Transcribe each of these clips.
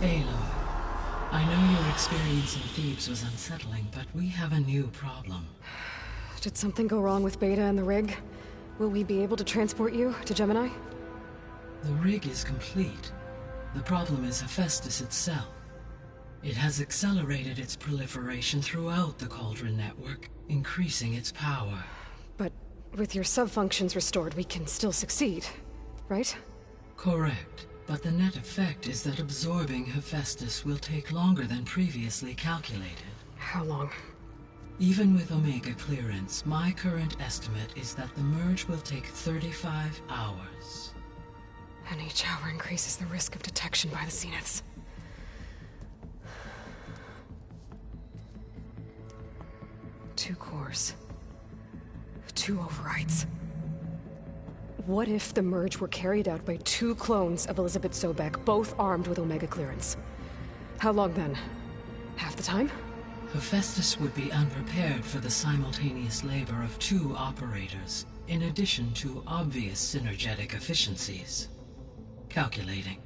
Aloy, I know your experience in Thebes was unsettling, but we have a new problem. Did something go wrong with Beta and the rig? Will we be able to transport you to Gemini? The rig is complete. The problem is Hephaestus itself. It has accelerated its proliferation throughout the Cauldron network, increasing its power. But with your sub-functions restored, we can still succeed, right? Correct. But the net effect is that absorbing Hephaestus will take longer than previously calculated. How long? Even with Omega clearance, my current estimate is that the merge will take 35 hours. And each hour increases the risk of detection by the Zeniths. Two cores. Two overrides. What if the merge were carried out by two clones of Elizabeth Sobek, both armed with Omega clearance? How long then? Half the time? Hephaestus would be unprepared for the simultaneous labor of two operators, in addition to obvious synergetic efficiencies. Calculating.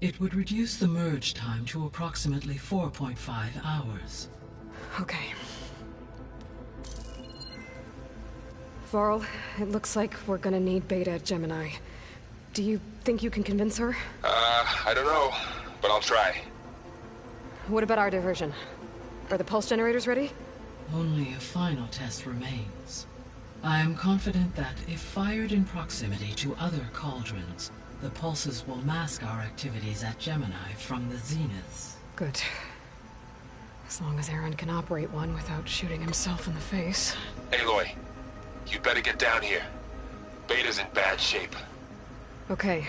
It would reduce the merge time to approximately 4.5 hours. Okay. Varl, it looks like we're gonna need Beta at Gemini. Do you think you can convince her? I don't know, but I'll try. What about our diversion? Are the pulse generators ready? Only a final test remains. I am confident that if fired in proximity to other cauldrons, the pulses will mask our activities at Gemini from the Zeniths. Good. As long as Aaron can operate one without shooting himself in the face. Aloy, you better get down here. Beta's in bad shape. Okay.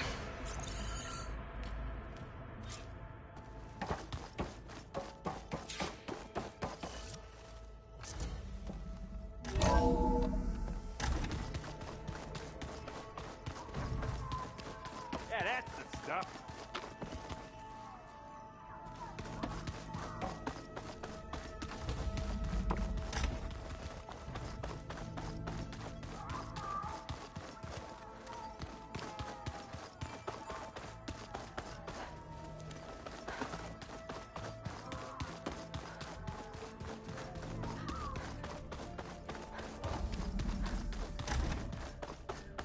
Yeah, that's the stuff.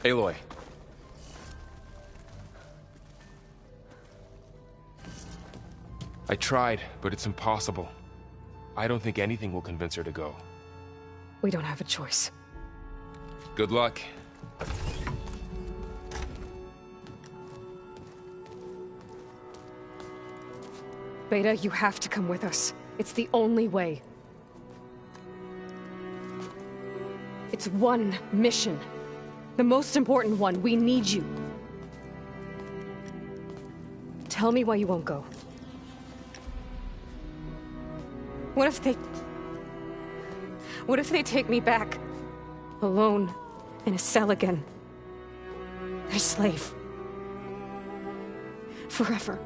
Aloy. I tried, but it's impossible. I don't think anything will convince her to go. We don't have a choice. Good luck. Beta, you have to come with us. It's the only way. It's one mission. The most important one. We need you. Tell me why you won't go. What if they take me back? Alone, in a cell again. Their slave. Forever.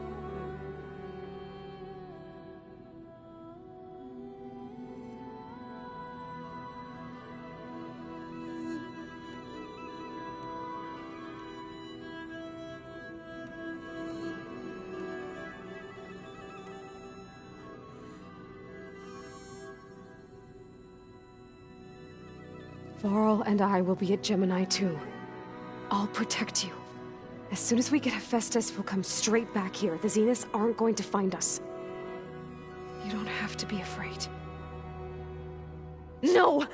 Varl and I will be at Gemini too. I'll protect you. As soon as we get Hephaestus, we'll come straight back here. The Zeniths aren't going to find us. You don't have to be afraid. No!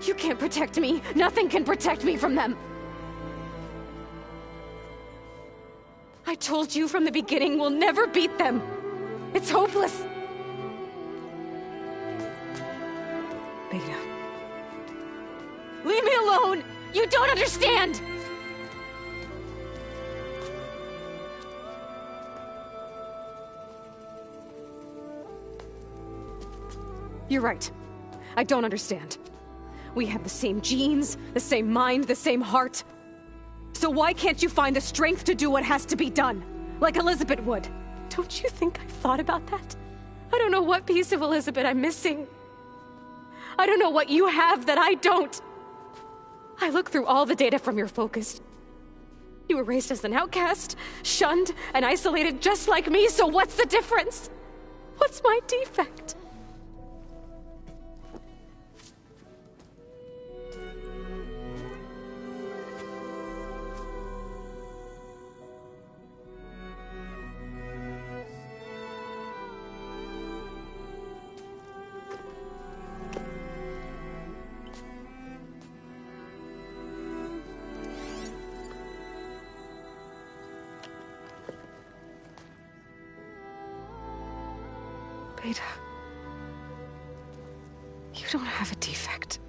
You can't protect me. Nothing can protect me from them. I told you from the beginning, we'll never beat them. It's hopeless. Beta. Leave me alone! You don't understand! You're right. I don't understand. We have the same genes, the same mind, the same heart. So why can't you find the strength to do what has to be done? Like Elizabeth would. Don't you think I've thought about that? I don't know what piece of Elizabeth I'm missing. I don't know what you have that I don't. I look through all the data from your focus. You were raised as an outcast, shunned and isolated just like me, so what's the difference? What's my defect? Beta, you don't have a defect.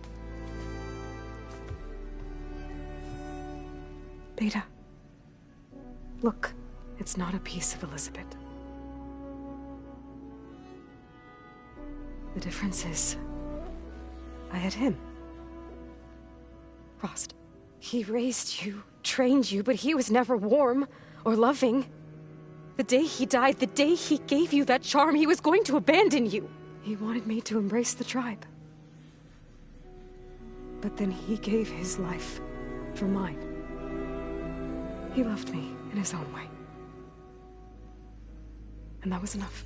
Beta, look, it's not a piece of Elizabeth. The difference is, I had him. Frost. He raised you, trained you, but he was never warm or loving. The day he died, the day he gave you that charm, he was going to abandon you. He wanted me to embrace the tribe. But then he gave his life for mine. He loved me in his own way. And that was enough.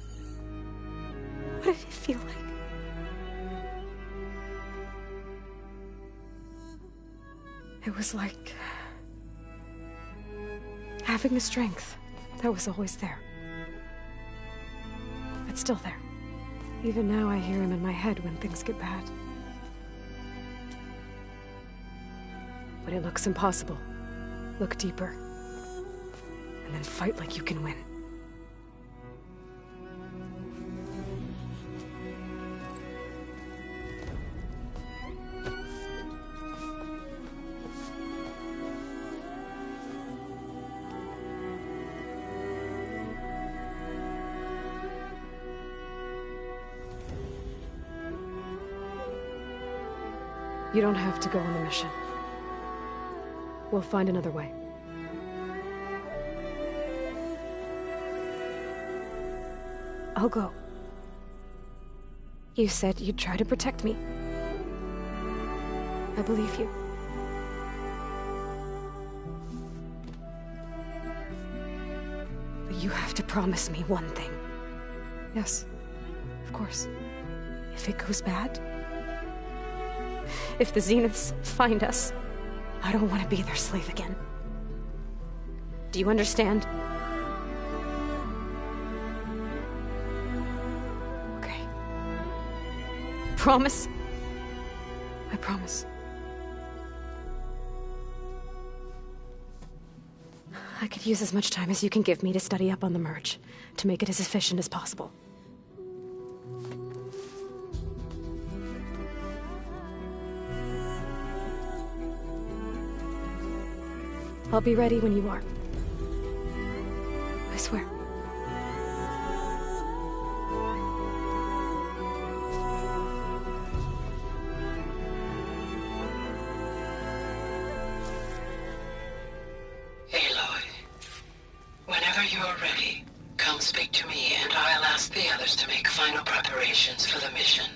What did it feel like? It was like having a strength that was always there. It's still there. Even now I hear him in my head when things get bad. When it looks impossible, look deeper. And then fight like you can win. You don't have to go on the mission. We'll find another way. I'll go. You said you'd try to protect me. I believe you. But you have to promise me one thing. Yes, of course. If it goes bad, if the Zeniths find us, I don't want to be their slave again. Do you understand? Okay. Promise? I promise. I could use as much time as you can give me to study up on the merge, to make it as efficient as possible. I'll be ready when you are. I swear. Aloy, whenever you're ready, come speak to me and I'll ask the others to make final preparations for the mission.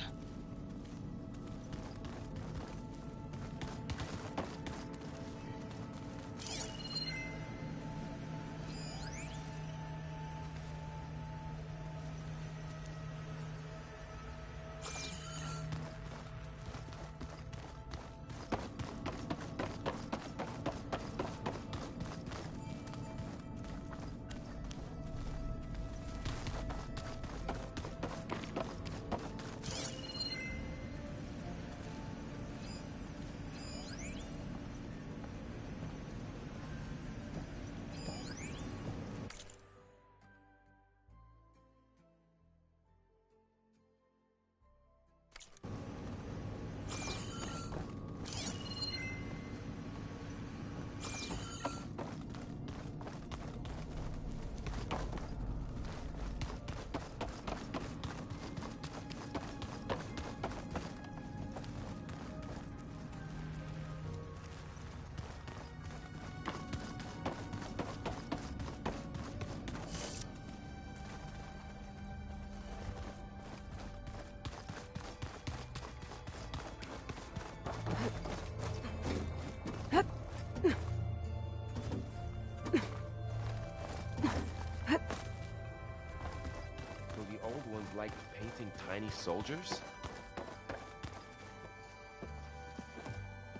like painting tiny soldiers?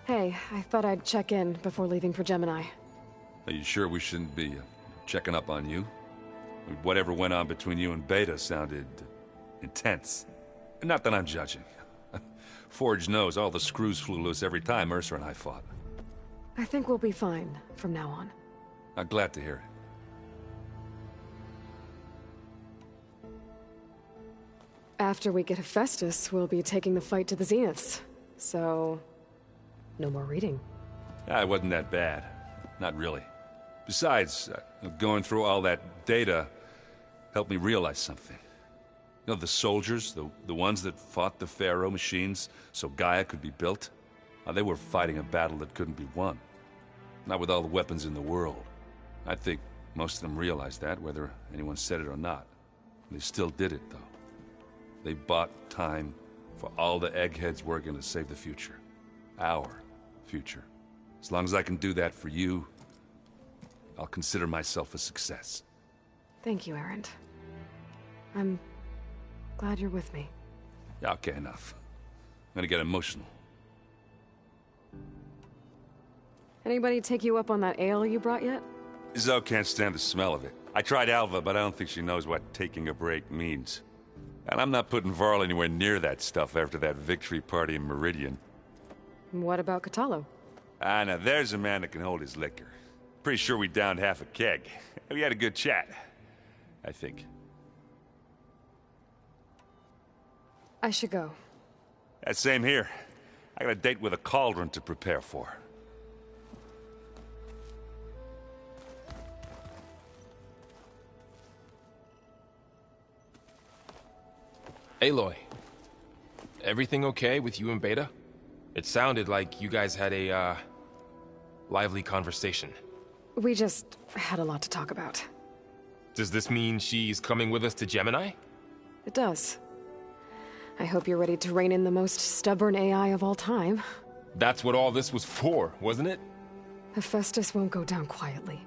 Hey, I thought I'd check in before leaving for Gemini. Are you sure we shouldn't be checking up on you? Whatever went on between you and Beta sounded intense. Not that I'm judging. Forge knows all the screws flew loose every time Mercer and I fought. I think we'll be fine from now on. I'm glad to hear it. After we get Hephaestus, we'll be taking the fight to the Zeniths. So, no more reading. It wasn't that bad. Not really. Besides, going through all that data helped me realize something. You know, the soldiers, the ones that fought the Pharaoh machines so Gaia could be built, they were fighting a battle that couldn't be won. Not with all the weapons in the world. I think most of them realized that, whether anyone said it or not. They still did it, though. They bought time for all the eggheads working to save the future. Our future. As long as I can do that for you, I'll consider myself a success. Thank you, Erend. I'm glad you're with me. Yeah, okay, enough. I'm gonna get emotional. Anybody take you up on that ale you brought yet? Zoe can't stand the smell of it. I tried Alva, but I don't think she knows what taking a break means. And I'm not putting Varl anywhere near that stuff after that victory party in Meridian. What about Catalo? Now there's a man that can hold his liquor. Pretty sure we downed half a keg. We had a good chat, I think. I should go. Same here. I got a date with a cauldron to prepare for. Aloy, everything okay with you and Beta? It sounded like you guys had a, lively conversation. We just had a lot to talk about. Does this mean she's coming with us to Gemini? It does. I hope you're ready to rein in the most stubborn AI of all time. That's what all this was for, wasn't it? Hephaestus won't go down quietly.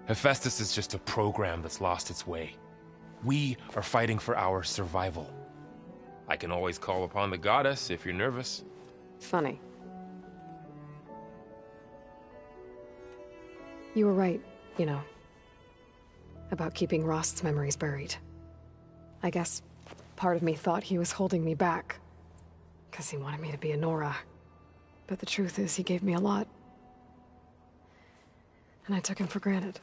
Hephaestus is just a program that's lost its way. We are fighting for our survival. I can always call upon the goddess if you're nervous. Funny. You were right, you know, about keeping Rost's memories buried. I guess part of me thought he was holding me back, because he wanted me to be a Nora. But the truth is, he gave me a lot. And I took him for granted.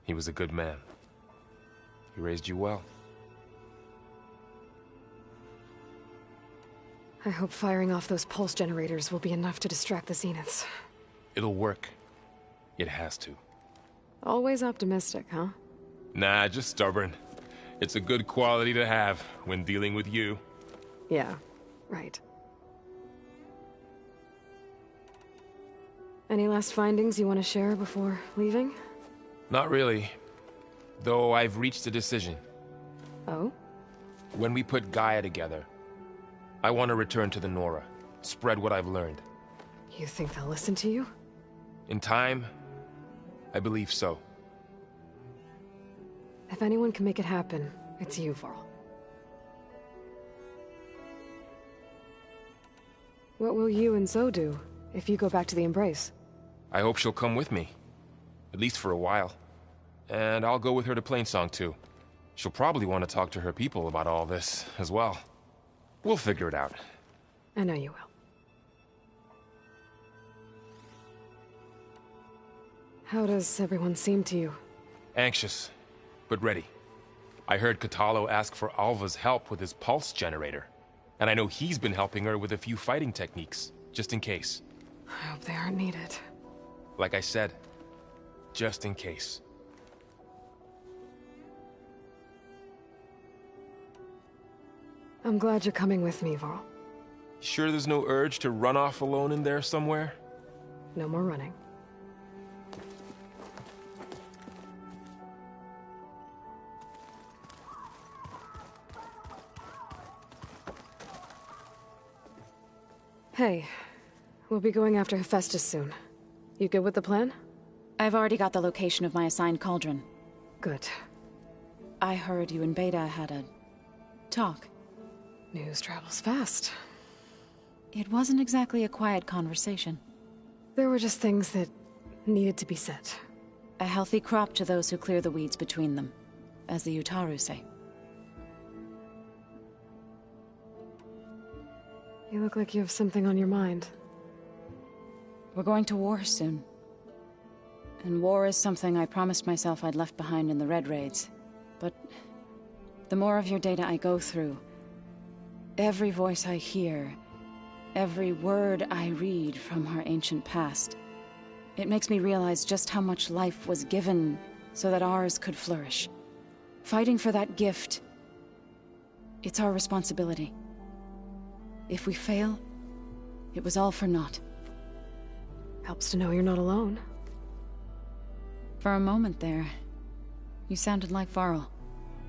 He was a good man. He raised you well. I hope firing off those pulse generators will be enough to distract the Zeniths. It'll work. It has to. Always optimistic, huh? Nah, just stubborn. It's a good quality to have when dealing with you. Yeah, right. Any last findings you want to share before leaving? Not really. Though I've reached a decision. Oh? When we put Gaia together, I want to return to the Nora. Spread what I've learned. You think they'll listen to you? In time, I believe so. If anyone can make it happen, it's you, Varl. What will you and Zoe do if you go back to the Embrace? I hope she'll come with me. At least for a while. And I'll go with her to Plainsong too. She'll probably want to talk to her people about all this as well. We'll figure it out. I know you will. How does everyone seem to you? Anxious, but ready. I heard Catalo ask for Alva's help with his pulse generator. And I know he's been helping her with a few fighting techniques, just in case. I hope they aren't needed. Like I said, just in case. I'm glad you're coming with me, Varl. Sure there's no urge to run off alone in there somewhere? No more running. Hey, we'll be going after Hephaestus soon. You good with the plan? I've already got the location of my assigned cauldron. Good. I heard you and Beta had a Talk. News travels fast. It wasn't exactly a quiet conversation. There were just things that needed to be said. A healthy crop to those who clear the weeds between them, as the Utaru say. You look like you have something on your mind. We're going to war soon. And war is something I promised myself I'd left behind in the Red Raids. But the more of your data I go through, every voice I hear, every word I read from our ancient past, it makes me realize just how much life was given so that ours could flourish. Fighting for that gift, it's our responsibility. If we fail, it was all for naught. Helps to know you're not alone. For a moment there, you sounded like Varl.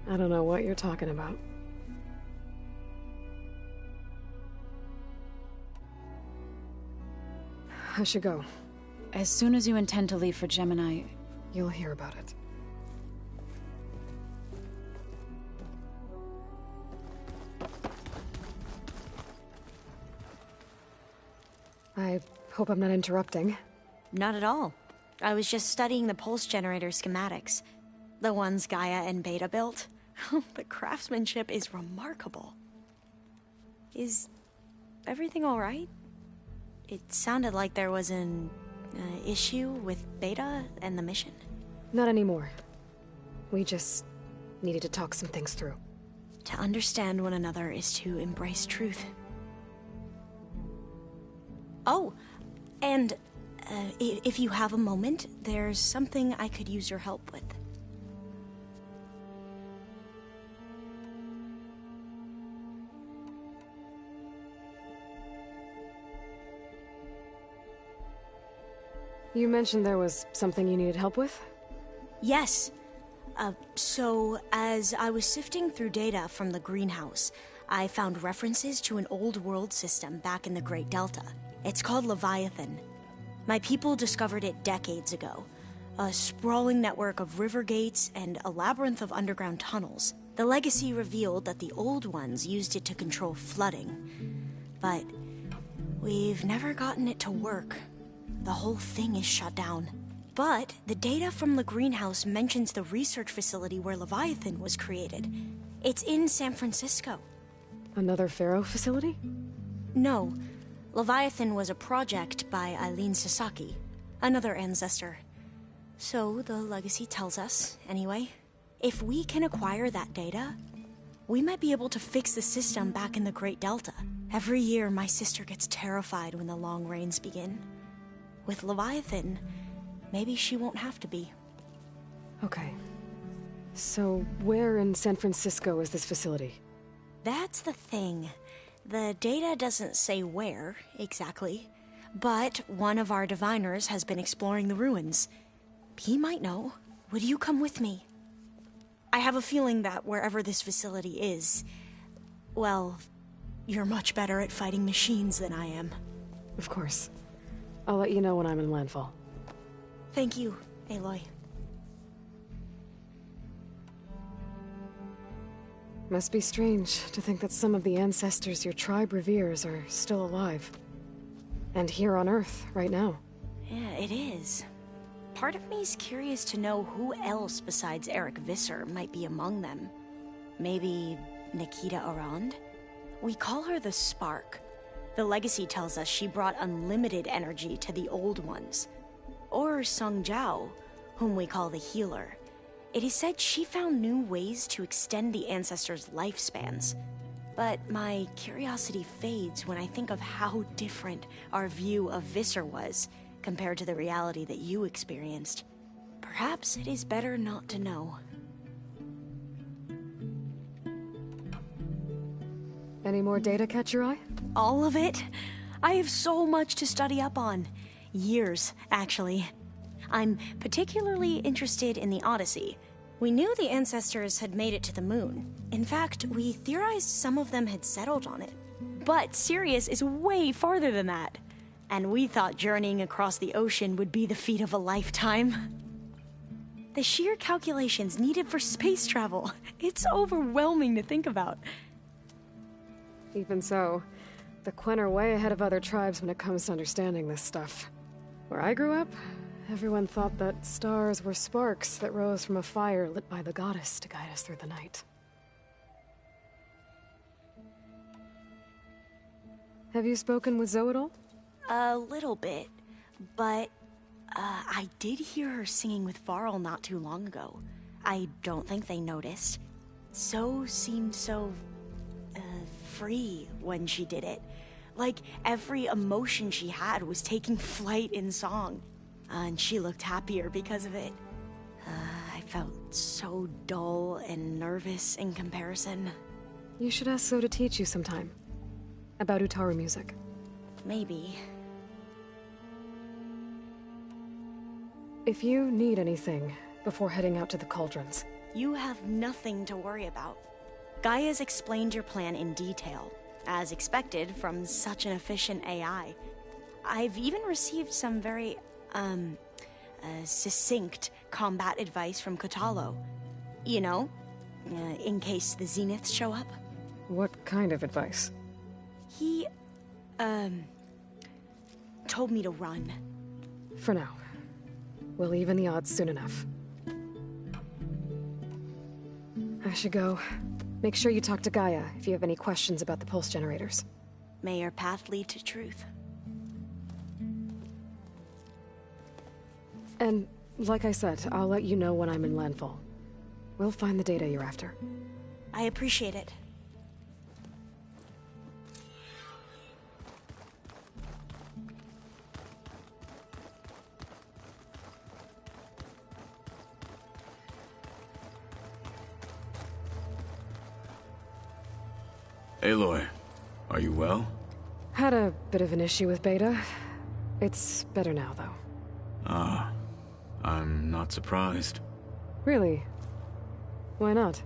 I don't know what you're talking about. I should go. As soon as you intend to leave for Gemini, You'll hear about it. I hope I'm not interrupting. Not at all. I was just studying the pulse generator schematics. The ones Gaia and Beta built. The craftsmanship is remarkable. Is everything all right? It sounded like there was an issue with Beta and the mission. Not anymore. We just needed to talk some things through. To understand one another is to embrace truth. Oh, and if you have a moment, there's something I could use your help with. You mentioned there was something you needed help with? Yes. So, as I was sifting through data from the greenhouse, I found references to an old world system back in the Great Delta. It's called Leviathan. My people discovered it decades ago. A sprawling network of river gates and a labyrinth of underground tunnels. The legacy revealed that the old ones used it to control flooding. But we've never gotten it to work. The whole thing is shut down. But the data from the greenhouse mentions the research facility where Leviathan was created. It's in San Francisco. Another Pharaoh facility? No. Leviathan was a project by Eileen Sasaki, another ancestor. So the legacy tells us, anyway. If we can acquire that data, we might be able to fix the system back in the Great Delta. Every year, my sister gets terrified when the long rains begin. With Leviathan, maybe she won't have to be. Okay. So, where in San Francisco is this facility? That's the thing. The data doesn't say where, exactly. But one of our diviners has been exploring the ruins. He might know. Would you come with me? I have a feeling that wherever this facility is, well, you're much better at fighting machines than I am. Of course. I'll let you know when I'm in landfall. Thank you, Aloy. Must be strange to think that some of the ancestors your tribe reveres are still alive. And here on Earth, right now. Yeah, it is. Part of me's curious to know who else besides Eric Visser might be among them. Maybe Nikita Arand? We call her the Spark. The legacy tells us she brought unlimited energy to the old ones. Or Sung Jiao, whom we call the Healer. It is said she found new ways to extend the ancestors' lifespans. But my curiosity fades when I think of how different our view of Visser was compared to the reality that you experienced. Perhaps it is better not to know. Any more data catch your eye? All of it? I have so much to study up on. Years, actually. I'm particularly interested in the Odyssey. We knew the ancestors had made it to the moon. In fact, we theorized some of them had settled on it. But Sirius is way farther than that. And we thought journeying across the ocean would be the feat of a lifetime. The sheer calculations needed for space travel, it's overwhelming to think about. Even so, the Quen are way ahead of other tribes when it comes to understanding this stuff. Where I grew up, everyone thought that stars were sparks that rose from a fire lit by the goddess to guide us through the night. Have you spoken with Zoe at all? A little bit, but I did hear her singing with Varl not too long ago. I don't think they noticed. Zoe seemed so free when she did it. Like every emotion she had was taking flight in song. And she looked happier because of it. I felt so dull and nervous in comparison. You should ask Zoe to teach you sometime. About Utaru music. Maybe. If you need anything before heading out to the cauldrons. You have nothing to worry about. Gaia's explained your plan in detail, as expected from such an efficient AI. I've even received some very, succinct combat advice from Kotalo. You know, in case the Zeniths show up. What kind of advice? He, told me to run. For now. We'll even the odds soon enough. I should go. Make sure you talk to Gaia if you have any questions about the pulse generators. May your path lead to truth. And, like I said, I'll let you know when I'm in landfall. We'll find the data you're after. I appreciate it. Aloy, are you well? Had a bit of an issue with Beta. It's better now, though. Ah, I'm not surprised. Really? Why not?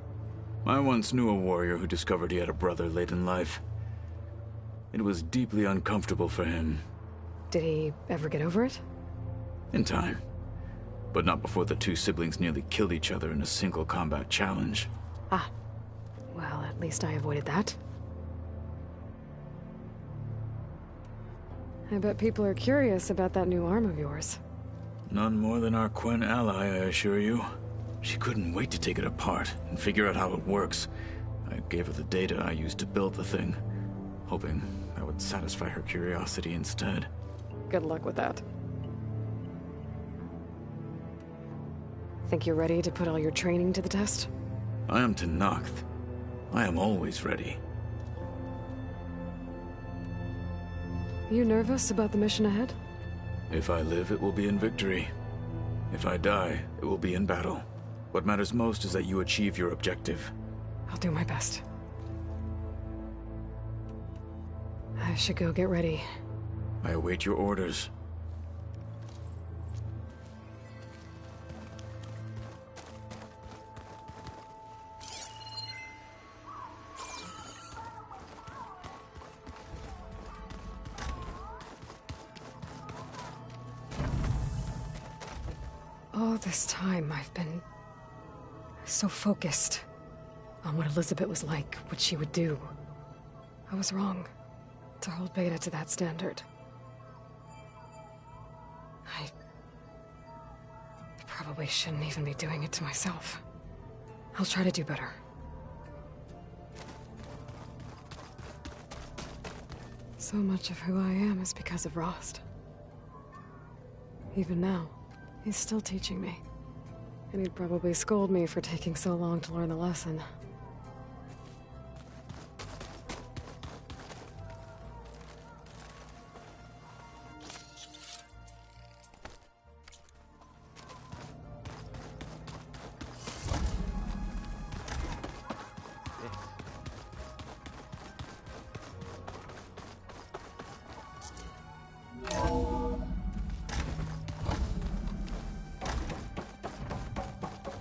I once knew a warrior who discovered he had a brother late in life. It was deeply uncomfortable for him. Did he ever get over it? In time. But not before the two siblings nearly killed each other in a single combat challenge. Ah. Well, at least I avoided that. I bet people are curious about that new arm of yours. None more than our Quen ally, I assure you. She couldn't wait to take it apart and figure out how it works. I gave her the data I used to build the thing, hoping that would satisfy her curiosity instead. Good luck with that. Think you're ready to put all your training to the test? I am Tenakth. I am always ready. You nervous about the mission ahead? If I live, it will be in victory. If I die, it will be in battle. What matters most is that you achieve your objective. I'll do my best. I should go get ready. I await your orders. All this time, I've been so focused on what Elizabeth was like, what she would do. I was wrong to hold Beta to that standard. I probably shouldn't even be doing it to myself. I'll try to do better. So much of who I am is because of Rost. Even now, he's still teaching me. And he'd probably scold me for taking so long to learn the lesson.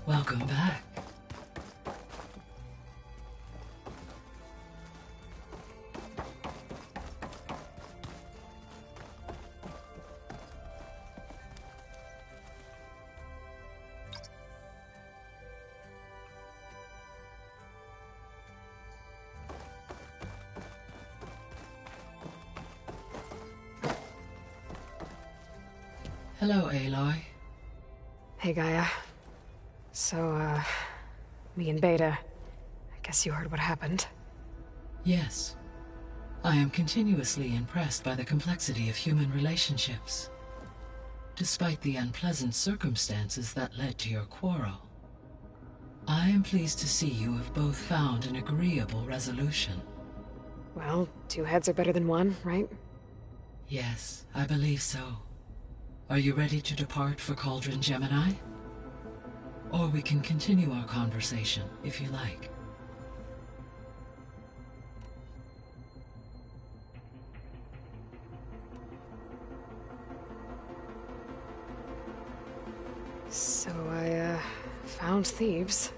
Welcome back. Hello, Aloy. Hey, Gaia. So, me and Beta, I guess you heard what happened. Yes. I am continuously impressed by the complexity of human relationships. Despite the unpleasant circumstances that led to your quarrel, I am pleased to see you have both found an agreeable resolution. Well, two heads are better than one, right? Yes, I believe so. Are you ready to depart for Cauldron Gemini? Or we can continue our conversation, if you like. So I, found Thebes.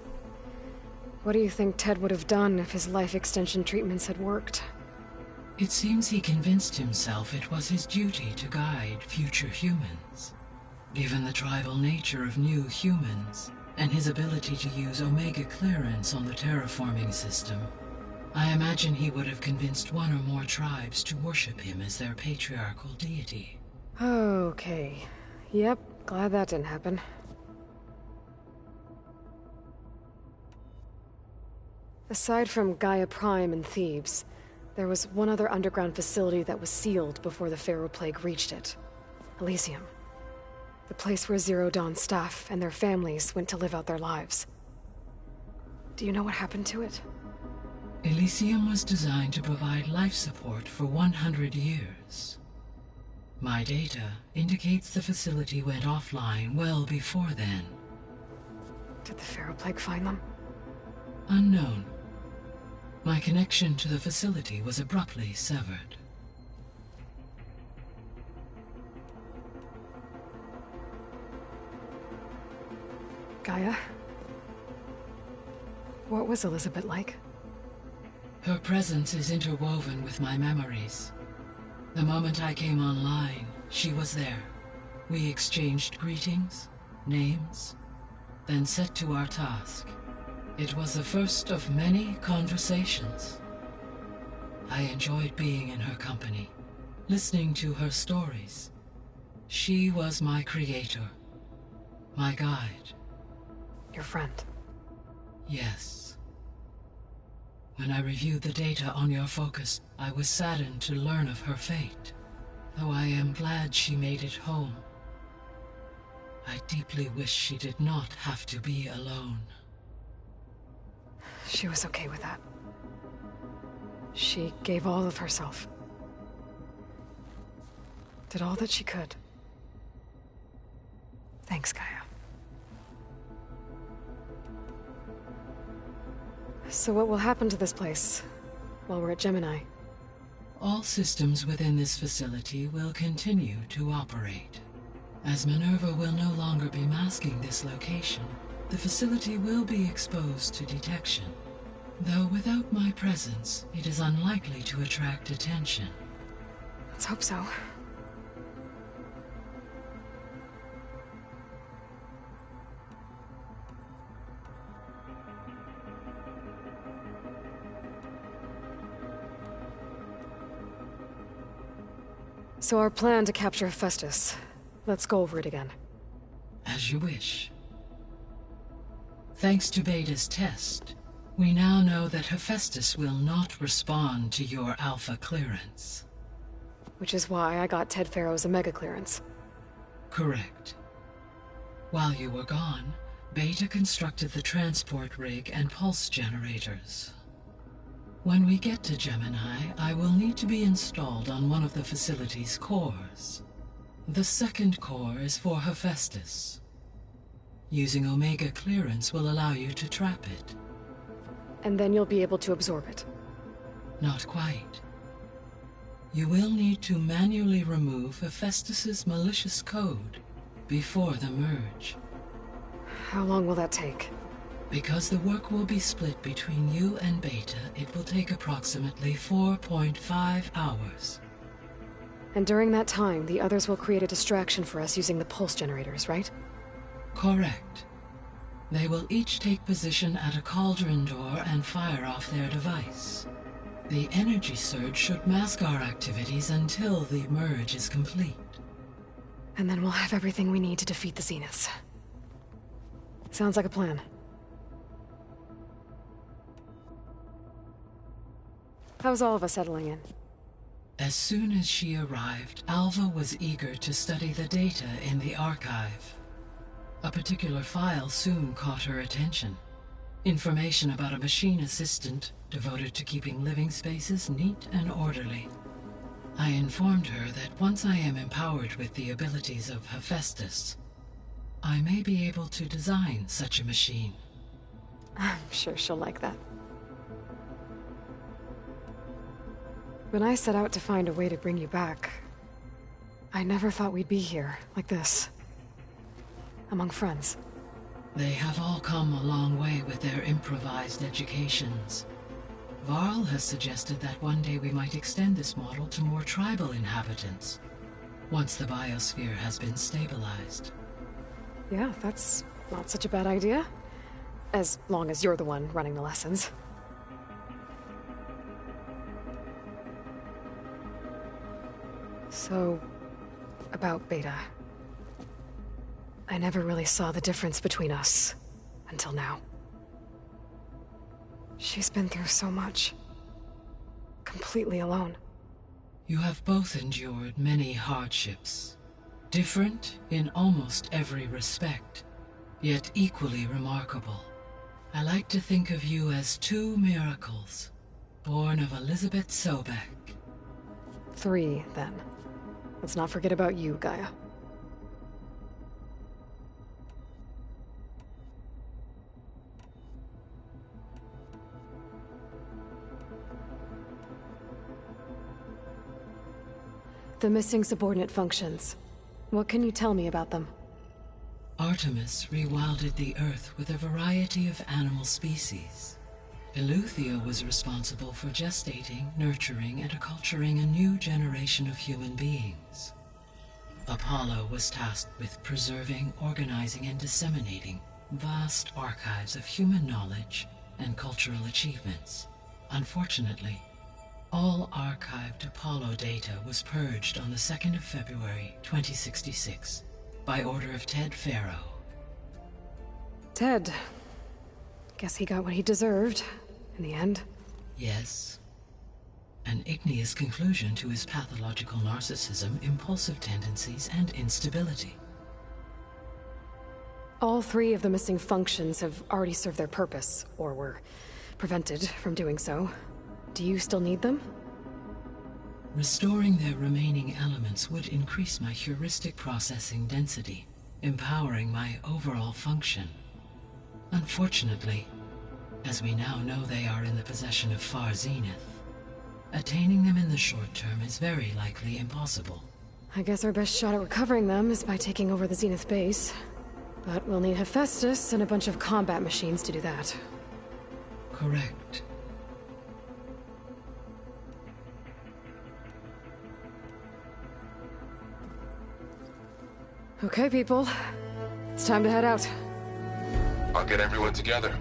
What do you think Ted would have done if his life extension treatments had worked? It seems he convinced himself it was his duty to guide future humans. Given the tribal nature of new humans, and his ability to use Omega clearance on the terraforming system, I imagine he would have convinced one or more tribes to worship him as their patriarchal deity. Okay. Yep, glad that didn't happen. Aside from Gaia Prime and Thebes, there was one other underground facility that was sealed before the Pharaoh Plague reached it. Elysium. The place where Zero Dawn staff and their families went to live out their lives. Do you know what happened to it? Elysium was designed to provide life support for 100 years. My data indicates the facility went offline well before then. Did the Pharaoh Plague find them? Unknown. My connection to the facility was abruptly severed. Gaia? What was Elizabeth like? Her presence is interwoven with my memories. The moment I came online, she was there. We exchanged greetings, names, then set to our task. It was the first of many conversations. I enjoyed being in her company, listening to her stories. She was my creator, my guide. Your friend? Yes. When I reviewed the data on your focus, I was saddened to learn of her fate, though I am glad she made it home. I deeply wish she did not have to be alone. She was okay with that. She gave all of herself. Did all that she could. Thanks, Gaia. So what will happen to this place while we're at Gemini? All systems within this facility will continue to operate. As Minerva will no longer be masking this location, the facility will be exposed to detection. Though without my presence, it is unlikely to attract attention. Let's hope so. So our plan to capture Hephaestus. Let's go over it again. As you wish. Thanks to Beta's test, we now know that Hephaestus will not respond to your Alpha clearance. Which is why I got Ted Pharaoh's Omega clearance. Correct. While you were gone, Beta constructed the transport rig and pulse generators. When we get to Gemini, I will need to be installed on one of the facility's cores. The second core is for Hephaestus. Using Omega clearance will allow you to trap it. And then you'll be able to absorb it. Not quite. You will need to manually remove Hephaestus's malicious code before the merge. How long will that take? Because the work will be split between you and Beta, it will take approximately 4.5 hours. And during that time, the others will create a distraction for us using the pulse generators, right? Correct. They will each take position at a cauldron door and fire off their device. The energy surge should mask our activities until the merge is complete. And then we'll have everything we need to defeat the Zeniths. Sounds like a plan. How's all of us settling in? As soon as she arrived, Alva was eager to study the data in the archive. A particular file soon caught her attention. Information about a machine assistant devoted to keeping living spaces neat and orderly. I informed her that once I am empowered with the abilities of Hephaestus, I may be able to design such a machine. I'm sure she'll like that. When I set out to find a way to bring you back, I never thought we'd be here, like this. Among friends. They have all come a long way with their improvised educations. Varl has suggested that one day we might extend this model to more tribal inhabitants, once the biosphere has been stabilized. Yeah, that's not such a bad idea. As long as you're the one running the lessons. So, about Beta. I never really saw the difference between us, until now. She's been through so much. Completely alone. You have both endured many hardships. Different in almost every respect, yet equally remarkable. I like to think of you as two miracles, born of Elizabeth Sobek. 3, then. Let's not forget about you, Gaia. The missing subordinate functions. What can you tell me about them? Artemis rewilded the Earth with a variety of animal species. Eleuthia was responsible for gestating, nurturing, and acculturating a new generation of human beings. Apollo was tasked with preserving, organizing, and disseminating vast archives of human knowledge and cultural achievements. Unfortunately, all archived Apollo data was purged on the 2nd of February, 2066, by order of Ted Faro. Ted. Guess he got what he deserved, in the end. Yes. An igneous conclusion to his pathological narcissism, impulsive tendencies, and instability. All 3 of the missing functions have already served their purpose, or were prevented from doing so. Do you still need them? Restoring their remaining elements would increase my heuristic processing density, empowering my overall function. Unfortunately, as we now know they are in the possession of Far Zenith, attaining them in the short term is very likely impossible. I guess our best shot at recovering them is by taking over the Zenith base. But we'll need Hephaestus and a bunch of combat machines to do that. Correct. Okay, people. It's time to head out. I'll get everyone together.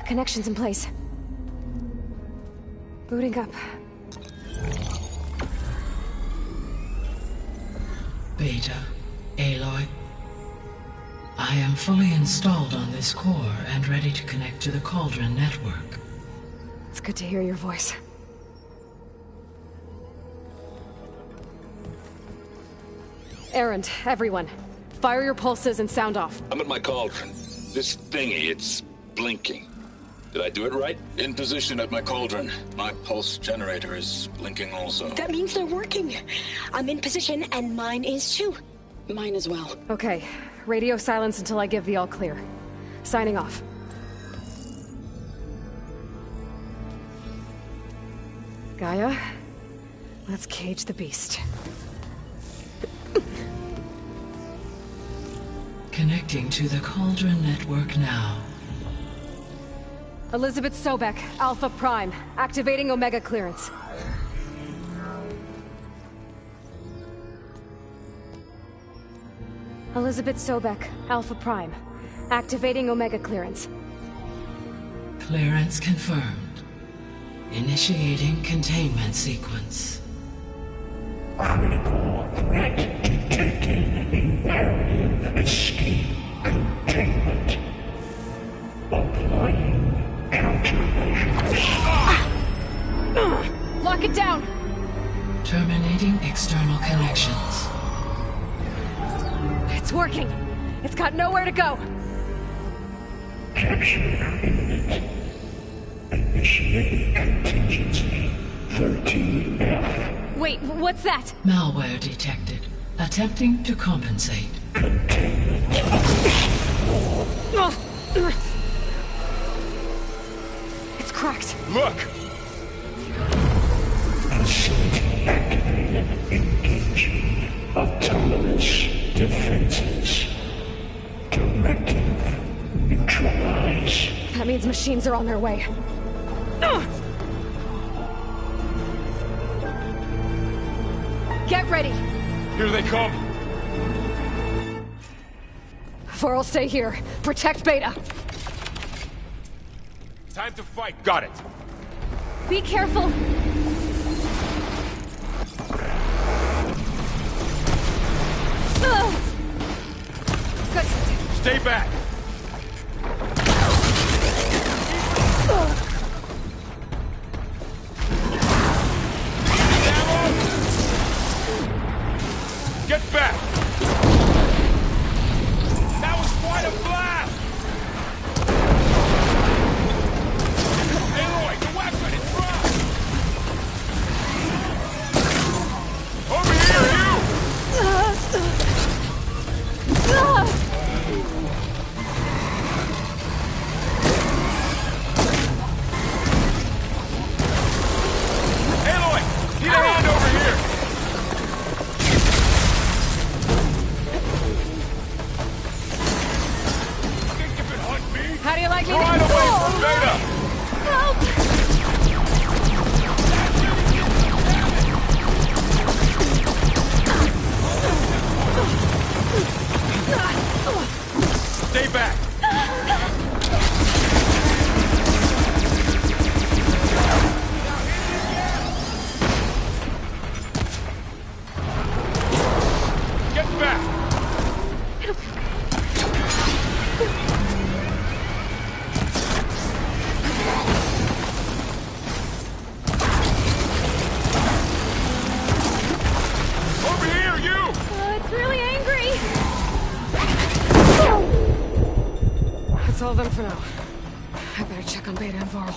Connections in place. Booting up. Beta, Aloy, I am fully installed on this core and ready to connect to the Cauldron network. It's good to hear your voice. Errand, everyone. Fire your pulses and sound off. I'm at my cauldron. This thingy, it's blinking. Did I do it right? In position at my cauldron. My pulse generator is blinking also. That means they're working. I'm in position and mine is too. Mine as well. Okay. Radio silence until I give the all clear. Signing off. Gaia, let's cage the beast. Connecting to the Cauldron network now. Elizabeth Sobek, Alpha Prime, activating Omega clearance. Elizabeth Sobek, Alpha Prime, activating Omega clearance. Clearance confirmed. Initiating containment sequence. Critical threat detected. Imperative escape containment. Applying countermeasures. Lock it down! Terminating external connections. It's working! It's got nowhere to go! Capture imminent. Initiating contingency 13F. Wait, what's that? Malware detected. Attempting to compensate. Containment. It's cracked. Look! Facility activated. Engaging autonomous defenses. Directive. Neutralize. That means machines are on their way. Get ready! Here they come! Vorl, stay here. Protect Beta. Time to fight. Got it. Be careful! Good. Stay back! Get back! That was quite a blast! Aloy, the weapon, it's dropped! Over here, you! Aloy, need a hand over here! How do you like me to Right away from Beta! Help! Stay back! Get back! Over here, you! It's really angry! That's all of them for now. I better check on Beta and Vorl.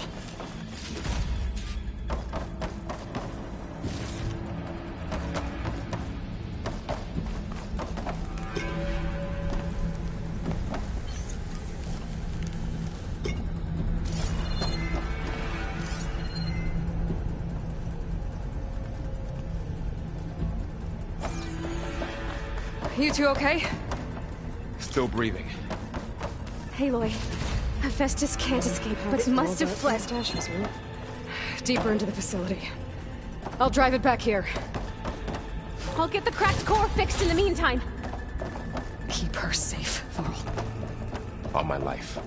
You two okay? Still breathing. Aloy, Hephaestus can't escape, but it must have fled. Deeper into the facility. I'll drive it back here. I'll get the cracked core fixed in the meantime. Keep her safe, Vorl. On my life.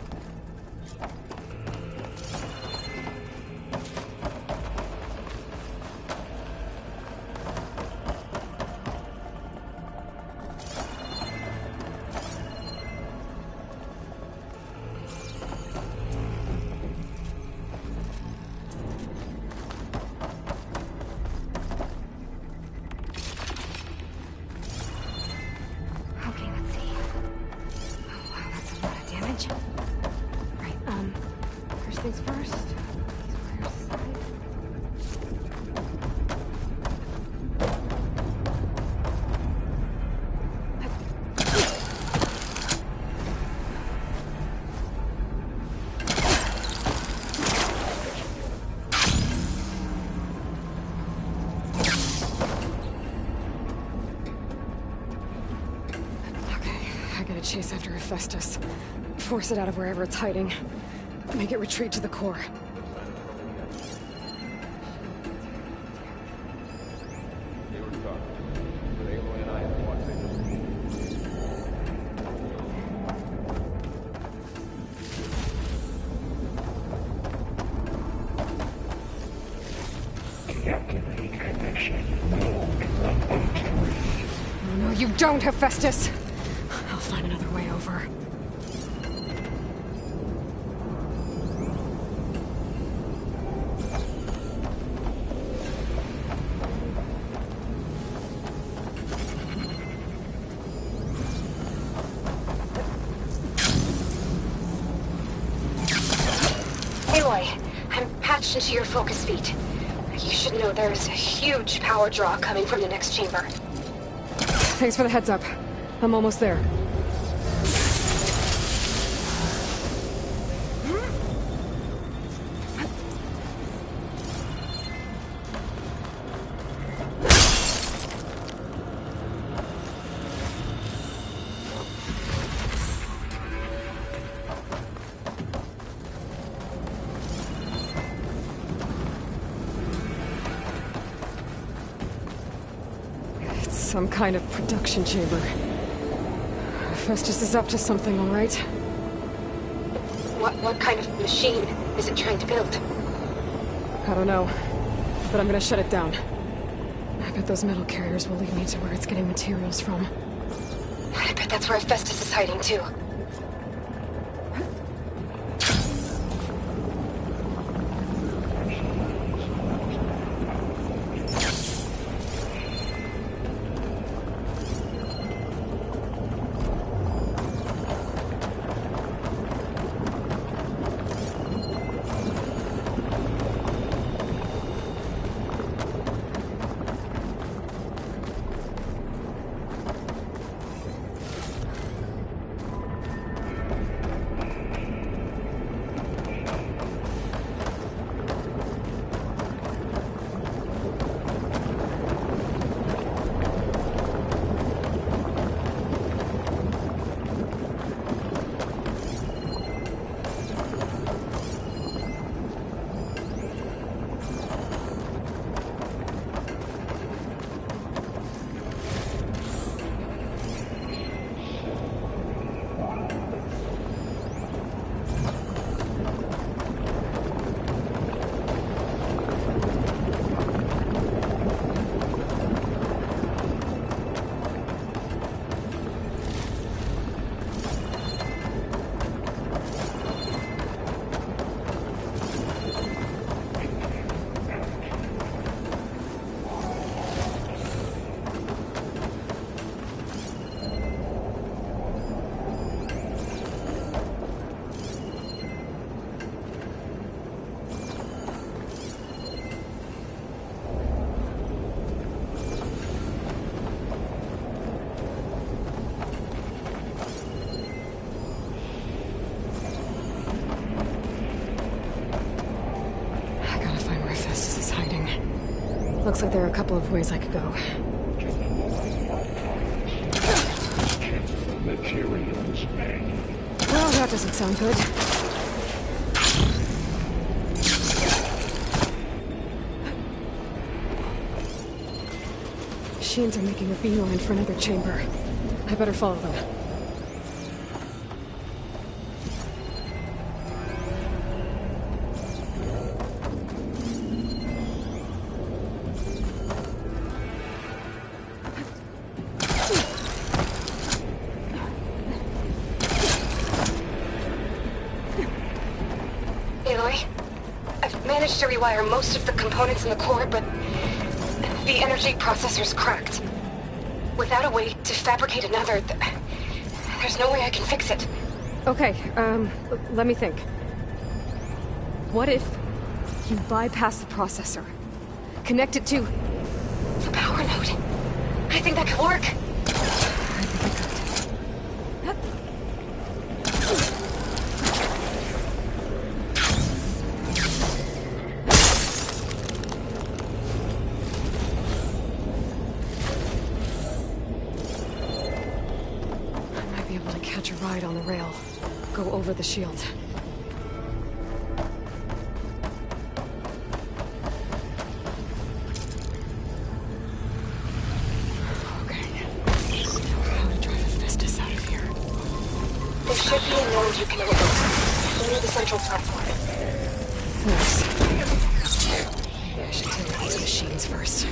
things first. Chase after Hephaestus. Force it out of wherever it's hiding. Make it retreat to the core. Deactivate connection. No, no, you don't, Hephaestus! I'll find another way over. Aloy, I'm patched into your focus feed. You should know there's a huge power draw coming from the next chamber. Thanks for the heads up. I'm almost there. Some kind of production chamber. Festus is up to something, all right? What kind of machine is it trying to build? I don't know, but I'm gonna shut it down. I bet those metal carriers will lead me to where it's getting materials from. I bet that's where Festus is hiding, too. Looks like there are a couple of ways I could go. Materials manual. Well, that doesn't sound good. Machines are making a beeline for another chamber. I better follow them. To rewire most of the components in the core, but the energy processor's cracked. Without a way to fabricate another, there's no way I can fix it. Okay, let me think. What if you bypass the processor? Connect it to... The power node. I think that could work. I think it could. I might be able to catch a ride on the rail. Go over the shield. There should be a node you can open near the central platform. Nice. Maybe I should deal with these machines first.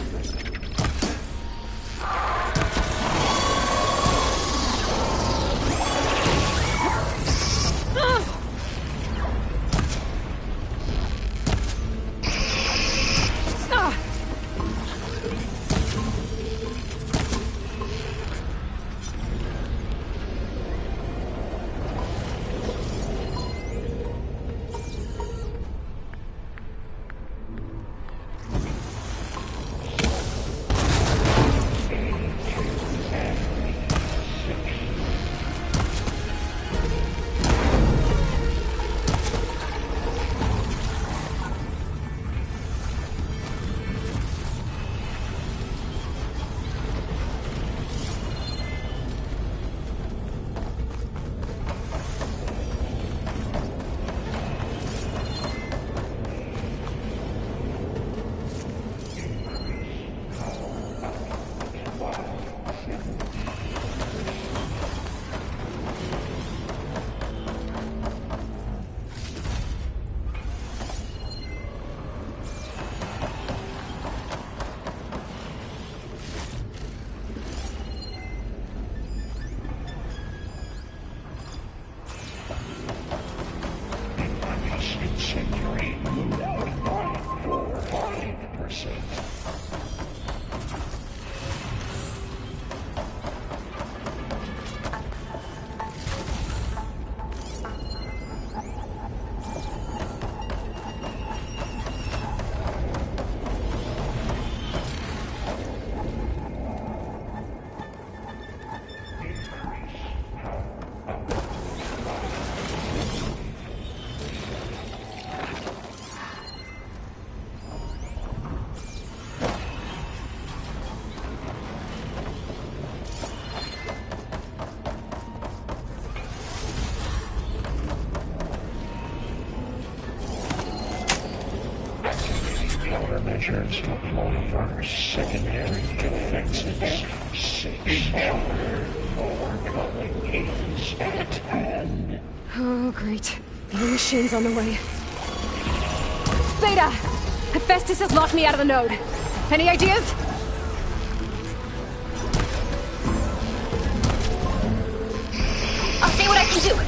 Countermeasures deployed our secondary defenses. 6 more colonies at hand. Oh, great. More machines on the way. Beta! Hephaestus has locked me out of the node. Any ideas? I'll see what I can do.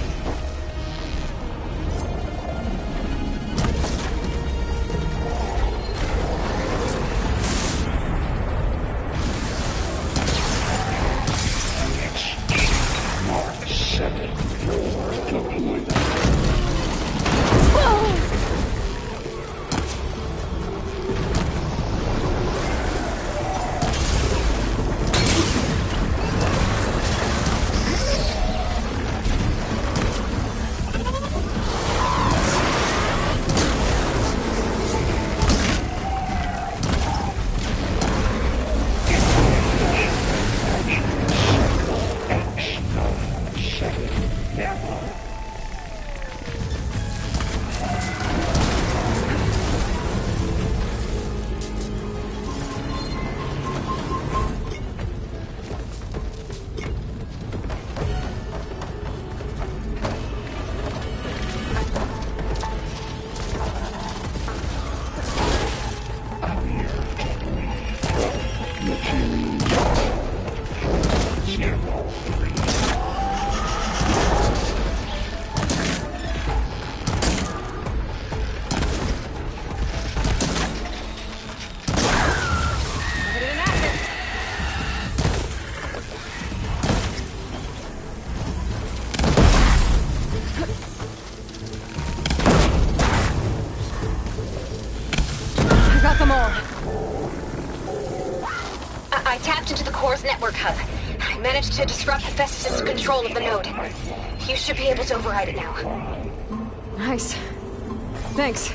call? I tapped into the core's network hub. I managed to disrupt Hephaestus' control of the node. You should be able to override it now. Nice. Thanks.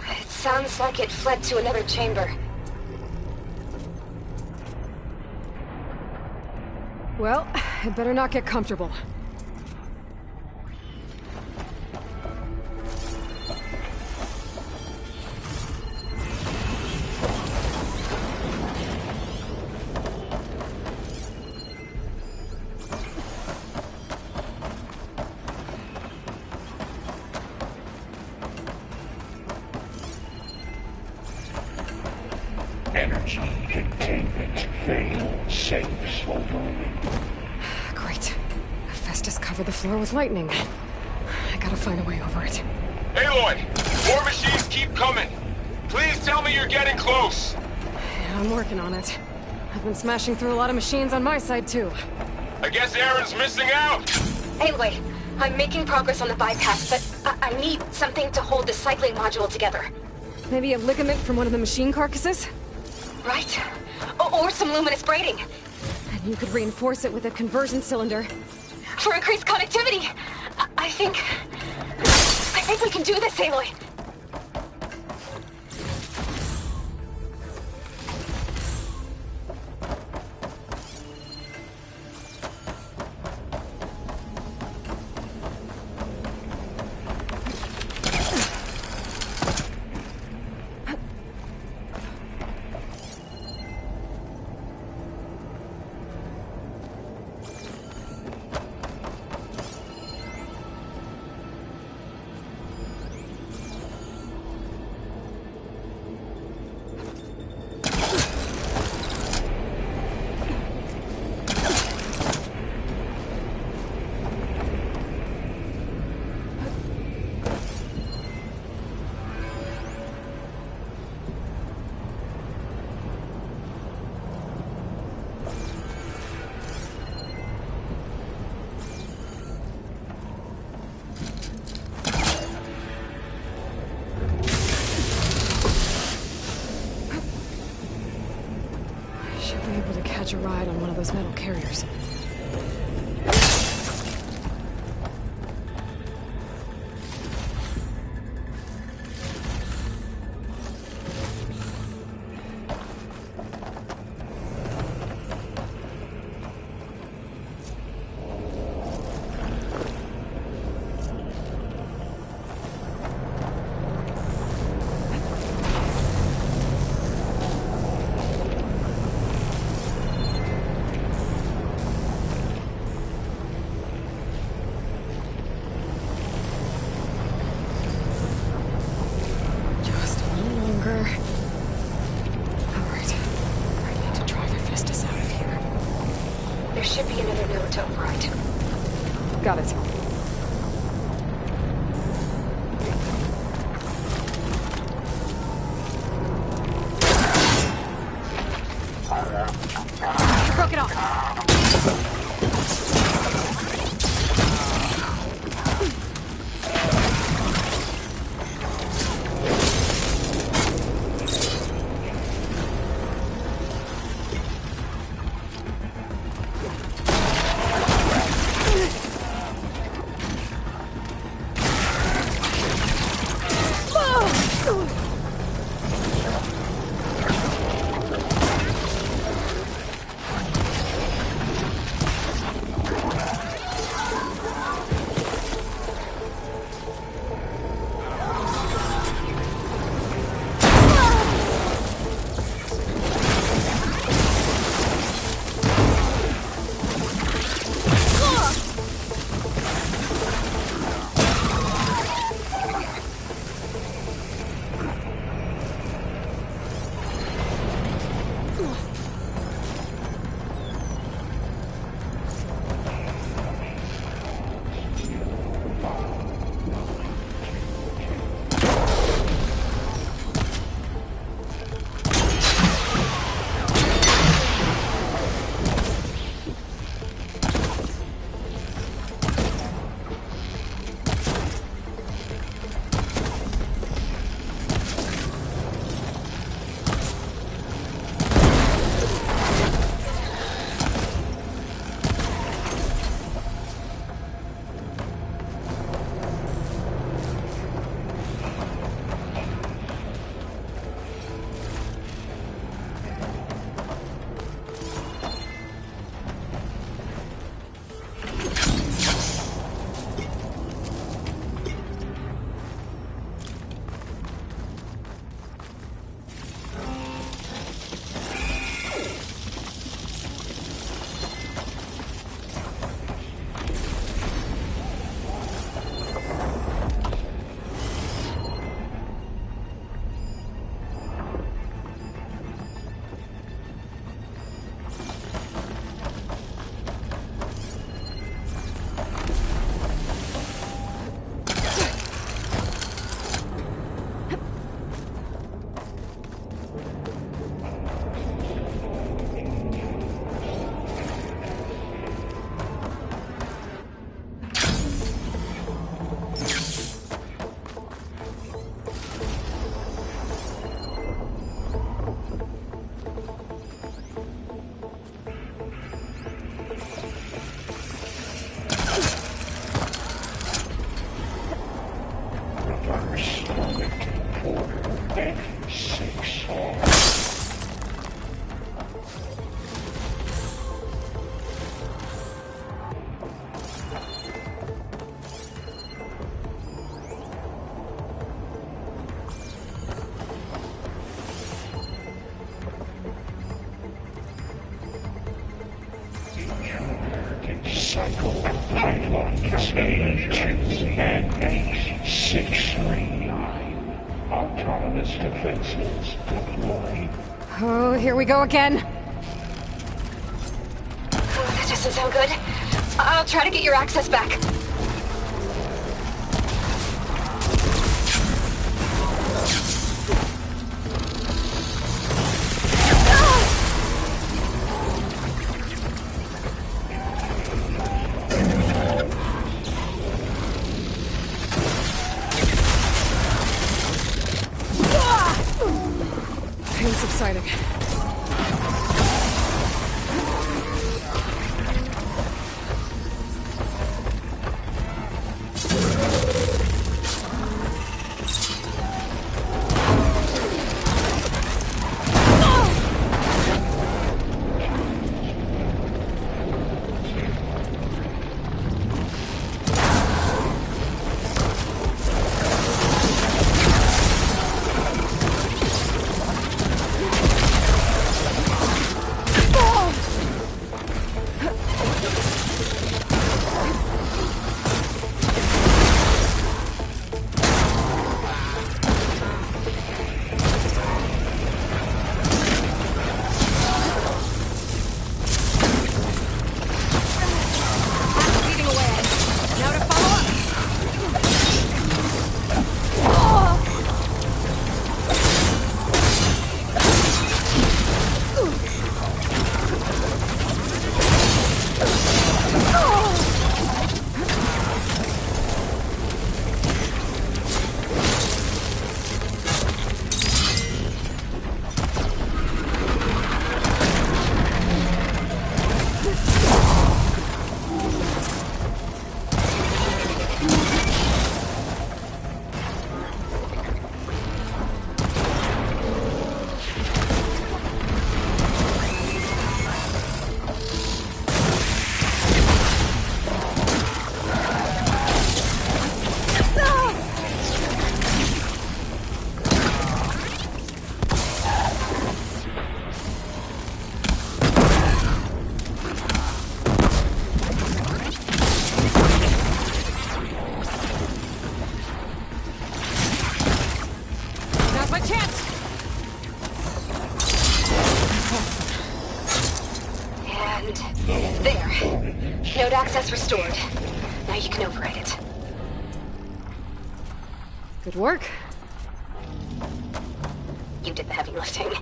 It sounds like it fled to another chamber. Well, I'd better not get comfortable. Energy containment failed. Safe overload. Great. Hephaestus covered the floor with lightning. I gotta find a way over it. Aloy! More machines keep coming! Please tell me you're getting close! Yeah, I'm working on it. I've been smashing through a lot of machines on my side, too. I guess Aaron's missing out! Anyway, I'm making progress on the bypass, but I need something to hold the cycling module together. Maybe a ligament from one of the machine carcasses? Right? Or some luminous braiding. And you could reinforce it with a conversion cylinder. For increased connectivity! I think we can do this, Aloy. Catch a ride on one of those metal carriers. Should be another node to override. Got it. Broke it off. cycle. Pipeline containment to Landbase 639. Autonomous defenses deployed. Oh, here we go again. That doesn't sound good. I'll try to get your access back. Pain subsiding. Node access restored. Now you can override it. Good work. You did the heavy lifting.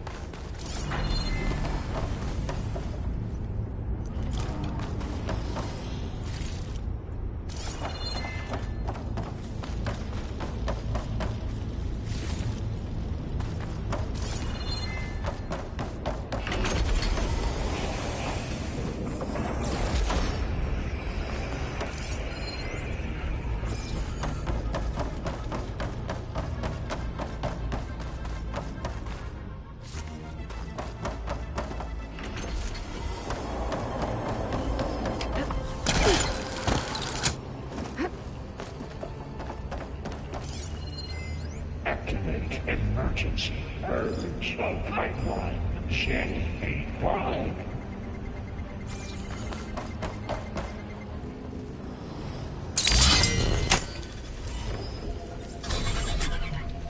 Activate emergency purge of pipeline J85.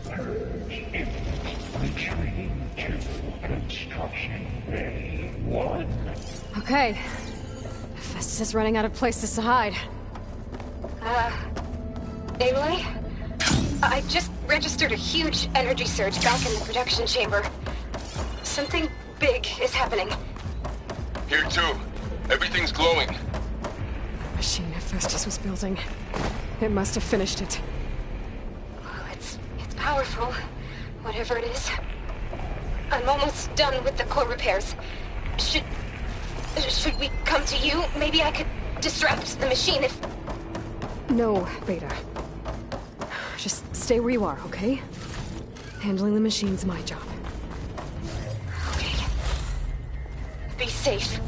Purge imminent. Retreating to construction bay 1. Okay. Festus is running out of places to hide. Aloy? I just registered a huge energy surge back in the production chamber. Something big is happening. Here too. Everything's glowing. Machine Festus was building. It must have finished it. Well, it's powerful, whatever it is. I'm almost done with the core repairs. Should we come to you? Maybe I could disrupt the machine if... No, Beta. Just stay where you are, okay? Handling the machine's my job. Okay. Be safe.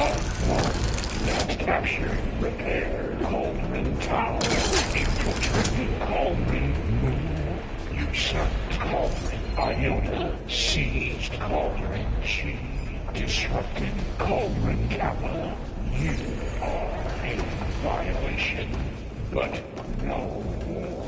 That captured, repaired Cauldron Tower, infiltrated Cauldron Moon, usurped Cauldron Iota, seized Cauldron G, disrupted Cauldron Kappa. You are a violation, but no more.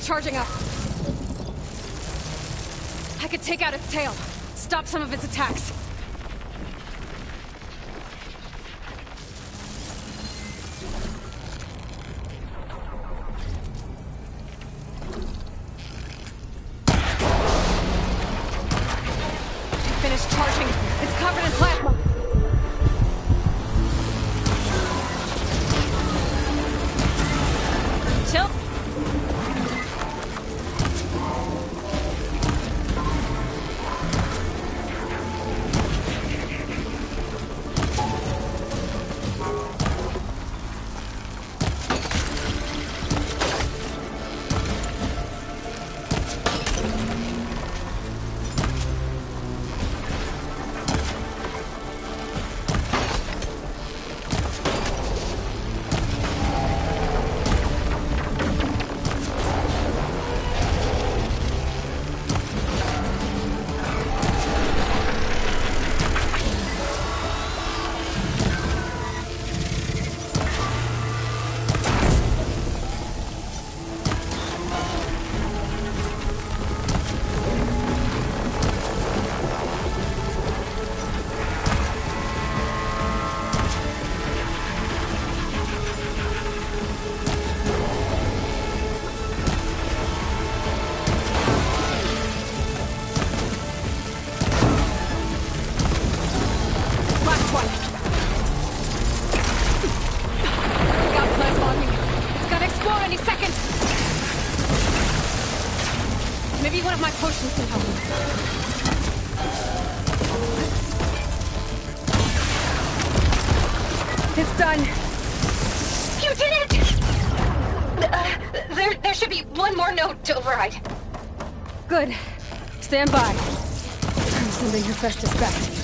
Charging up. I could take out its tail, stop some of its attacks. Finished charging. It's covered in plasma. Chill. It's done. You did it! There should be one more node to override. Good. Stand by. I'm sending Hephaestus back to you.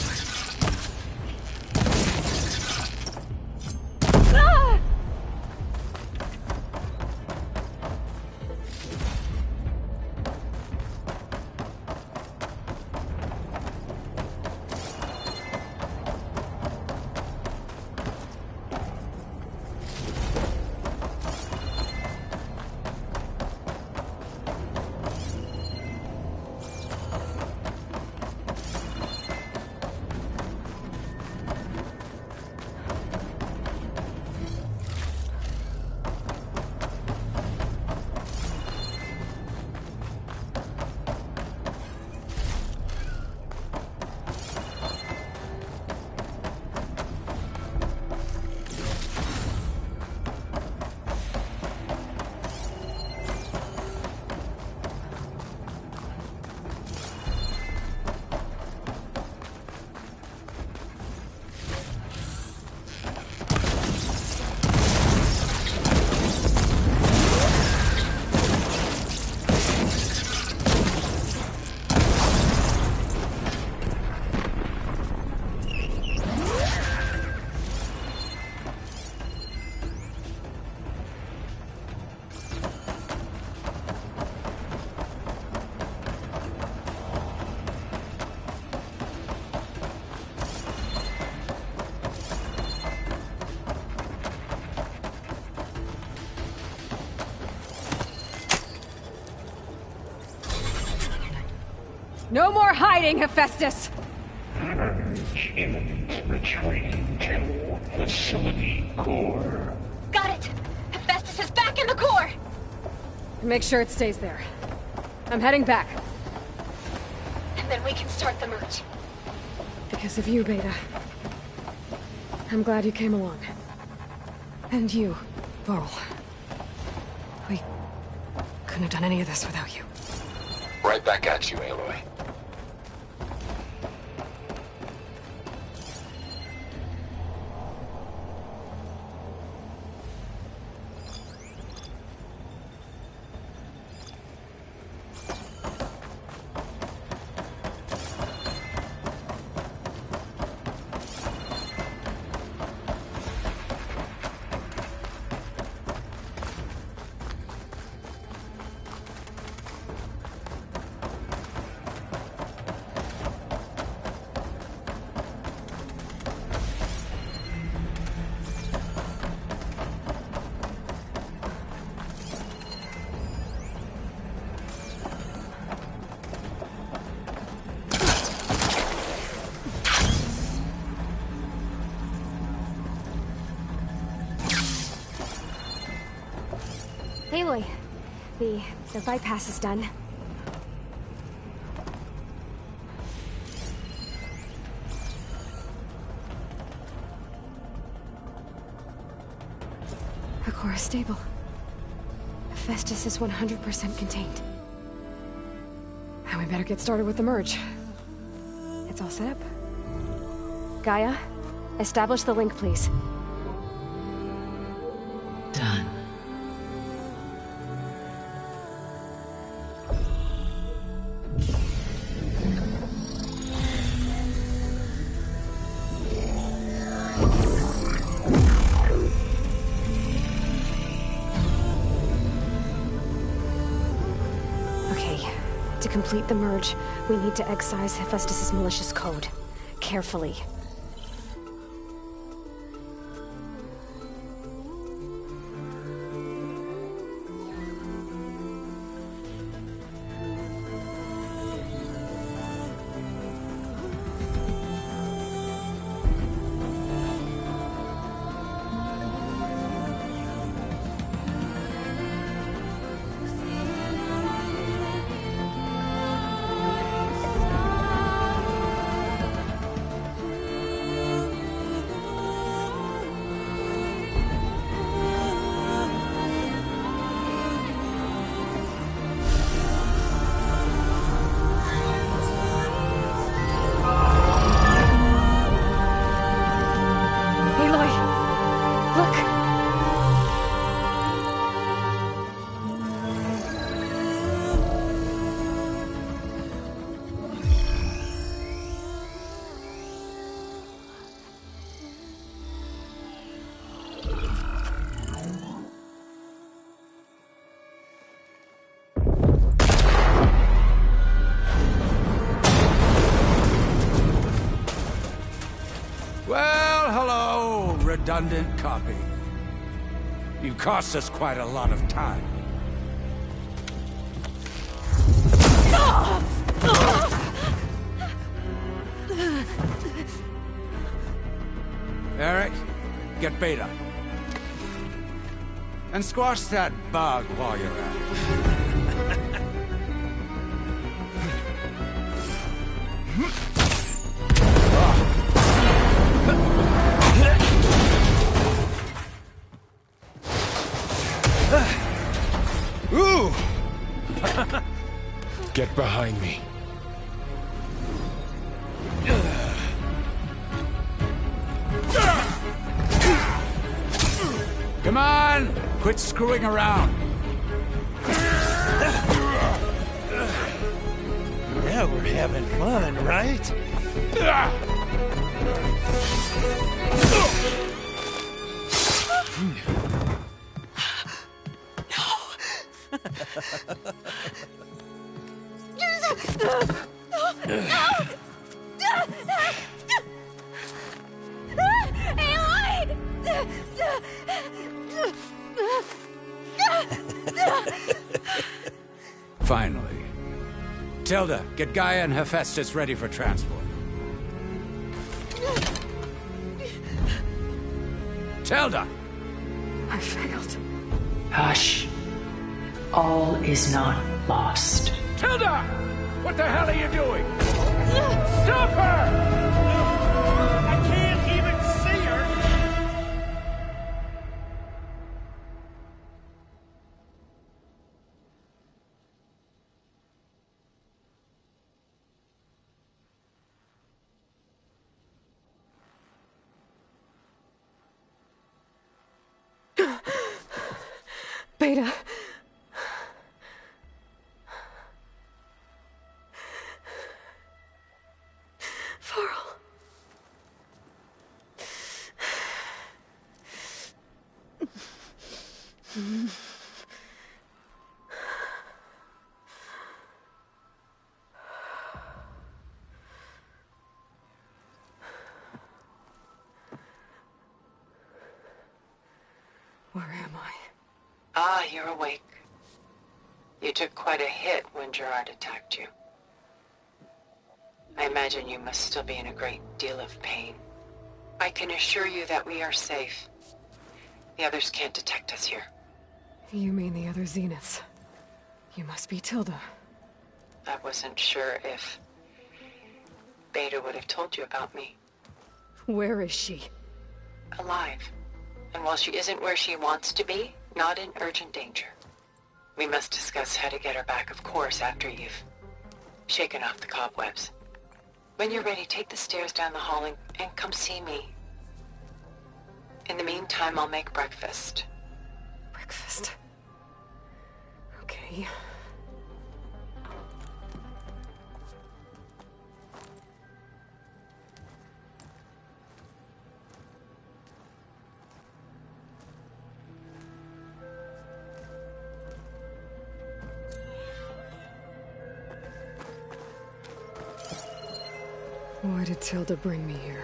No more hiding, Hephaestus! Purge imminent retreating to facility core. Got it! Hephaestus is back in the core! Make sure it stays there. I'm heading back. And then we can start the merge. Because of you, Beta. I'm glad you came along. And you, Varl. We couldn't have done any of this without you. Right back at you, Aloy. Aloy, the bypass is done. Our core is stable. Hephaestus is 100% contained. Now we better get started with the merge. It's all set up. Gaia, establish the link, please. Done. To complete the merge, we need to excise Hephaestus' malicious code. Carefully. Well, hello, redundant copy. You've cost us quite a lot of time. Eric, get Beta. And squash that bug while you're at it. Ooh! Get behind me. Come on! Quit screwing around. Yeah, we're having fun, right? Finally. Tilda, get Gaia and Hephaestus ready for transport. Tilda! I failed. Hush. all is not lost. Tilda! What the hell are you doing? Stop her! I can't even see her! Beta. Varl. Where am I? Ah, you're awake. You took quite a hit when Gerard attacked you. I imagine you must still be in a great deal of pain. I can assure you that we are safe. The others can't detect us here. You mean the other Zeniths? You must be Tilda. I wasn't sure if Beta would have told you about me. Where is she? Alive. And while she isn't where she wants to be, not in urgent danger. We must discuss how to get her back, of course, after you've shaken off the cobwebs. When you're ready, take the stairs down the hall and come see me. In the meantime, I'll make breakfast. Breakfast? Okay. Why did Tilda bring me here?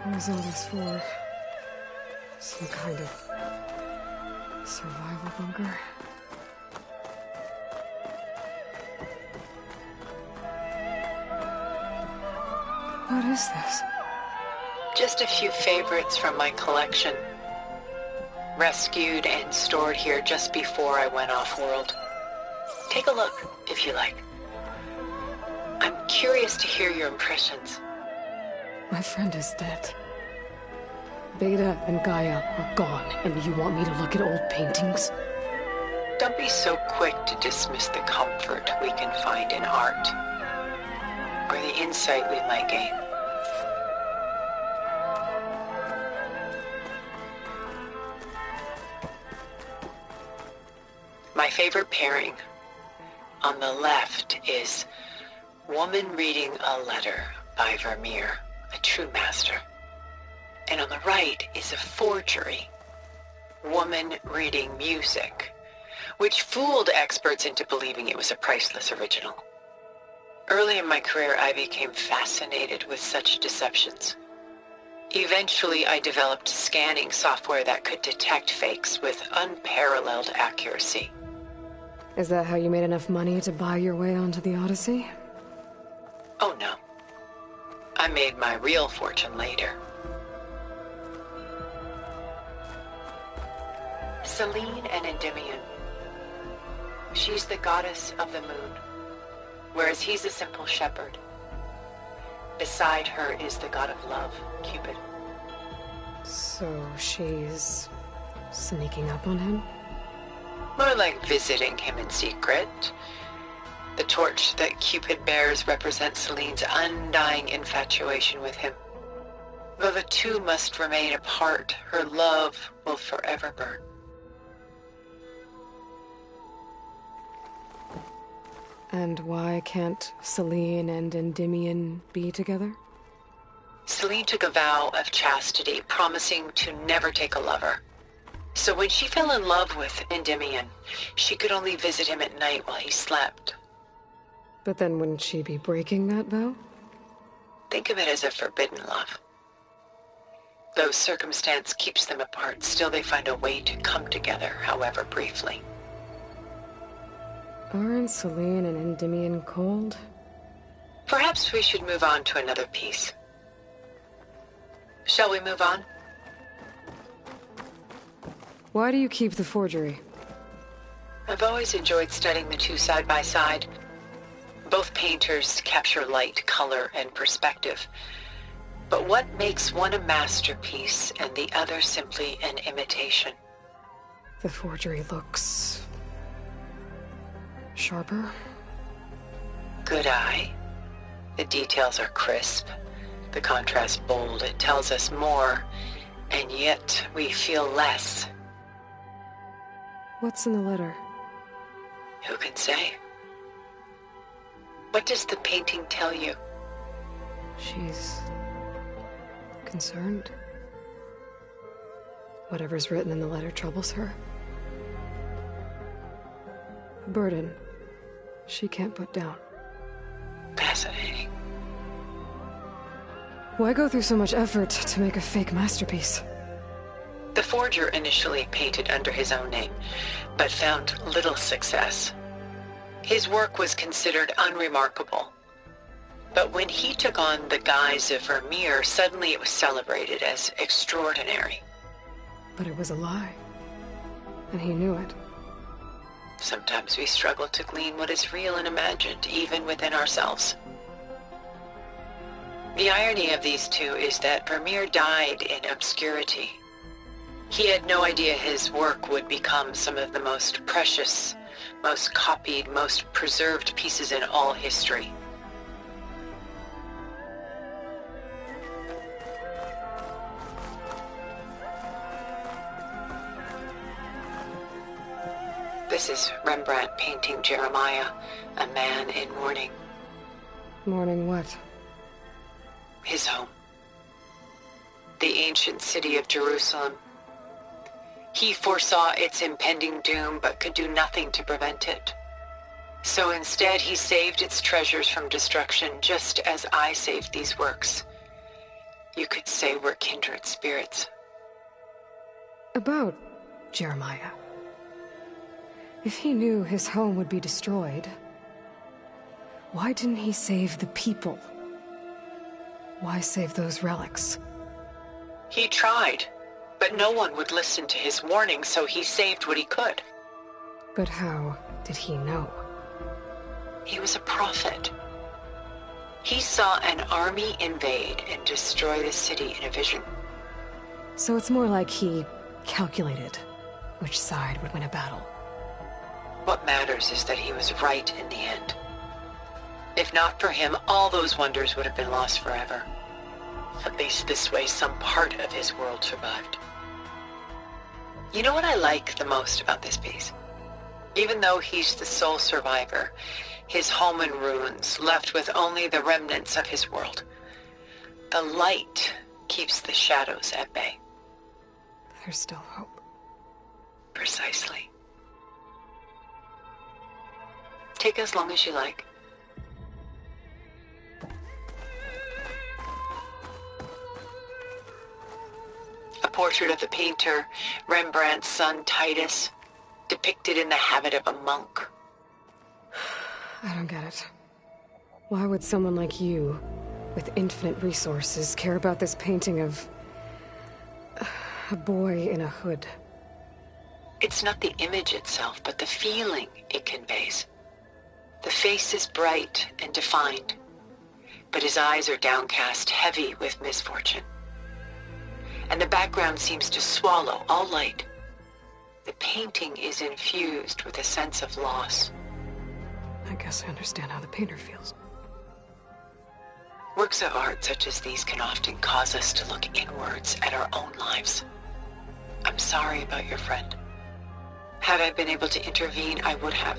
What was all this for? Some kind of survival bunker? What is this? Just a few favorites from my collection. Rescued and stored here just before I went off-world. Take a look, if you like. I'm curious to hear your impressions. My friend is dead. Beta and Gaia are gone, and you want me to look at old paintings? Don't be so quick to dismiss the comfort we can find in art, or the insight we might gain. My favorite pairing on the left is Woman Reading a Letter by Vermeer, a true master. And on the right is a forgery, Woman Reading Music, which fooled experts into believing it was a priceless original. Early in my career, I became fascinated with such deceptions. Eventually, I developed scanning software that could detect fakes with unparalleled accuracy. Is that how you made enough money to buy your way onto the Odyssey? Oh no. I made my real fortune later. Selene and Endymion. She's the goddess of the moon, whereas he's a simple shepherd. Beside her is the god of love, Cupid. So she's sneaking up on him? More like visiting him in secret. The torch that Cupid bears represents Selene's undying infatuation with him. Though the two must remain apart, her love will forever burn. And why can't Selene and Endymion be together? Selene took a vow of chastity, promising to never take a lover. So when she fell in love with Endymion, she could only visit him at night while he slept. But then wouldn't she be breaking that vow? Think of it as a forbidden love. Though circumstance keeps them apart, still they find a way to come together, however briefly. Aren't Celine and Endymion cold? Perhaps we should move on to another piece. Shall we move on? Why do you keep the forgery? I've always enjoyed studying the two side by side. Both painters capture light, color, and perspective. But what makes one a masterpiece and the other simply an imitation? The forgery looks... sharper? Good eye. The details are crisp. The contrast bold. It tells us more, and yet we feel less. What's in the letter? Who can say? What does the painting tell you? She's... concerned? Whatever's written in the letter troubles her. A burden she can't put down. Fascinating. Why go through so much effort to make a fake masterpiece? The forger initially painted under his own name, but found little success. His work was considered unremarkable. But when he took on the guise of Vermeer, suddenly it was celebrated as extraordinary. But it was a lie. And he knew it. Sometimes we struggle to glean what is real and imagined, even within ourselves. The irony of these two is that Vermeer died in obscurity. He had no idea his work would become some of the most precious, most copied, most preserved pieces in all history. This is Rembrandt painting Jeremiah, a man in mourning. Mourning what? His home. The ancient city of Jerusalem. He foresaw its impending doom, but could do nothing to prevent it. So instead, he saved its treasures from destruction, just as I saved these works. You could say we're kindred spirits. About Jeremiah. If he knew his home would be destroyed, why didn't he save the people? Why save those relics? He tried, but no one would listen to his warning, so he saved what he could. But how did he know? He was a prophet. He saw an army invade and destroy the city in a vision. So it's more like he calculated which side would win a battle. What matters is that he was right in the end. If not for him, all those wonders would have been lost forever. At least this way, some part of his world survived. You know what I like the most about this piece? Even though he's the sole survivor, his home in ruins, left with only the remnants of his world. The light keeps the shadows at bay. There's still hope. Precisely. Take as long as you like. A portrait of the painter, Rembrandt's son Titus, depicted in the habit of a monk. I don't get it. Why would someone like you, with infinite resources, care about this painting of... a boy in a hood? It's not the image itself, but the feeling it conveys. The face is bright and defined, but his eyes are downcast, heavy with misfortune. And the background seems to swallow all light. The painting is infused with a sense of loss. I guess I understand how the painter feels. Works of art such as these can often cause us to look inwards at our own lives. I'm sorry about your friend. Had I been able to intervene, I would have.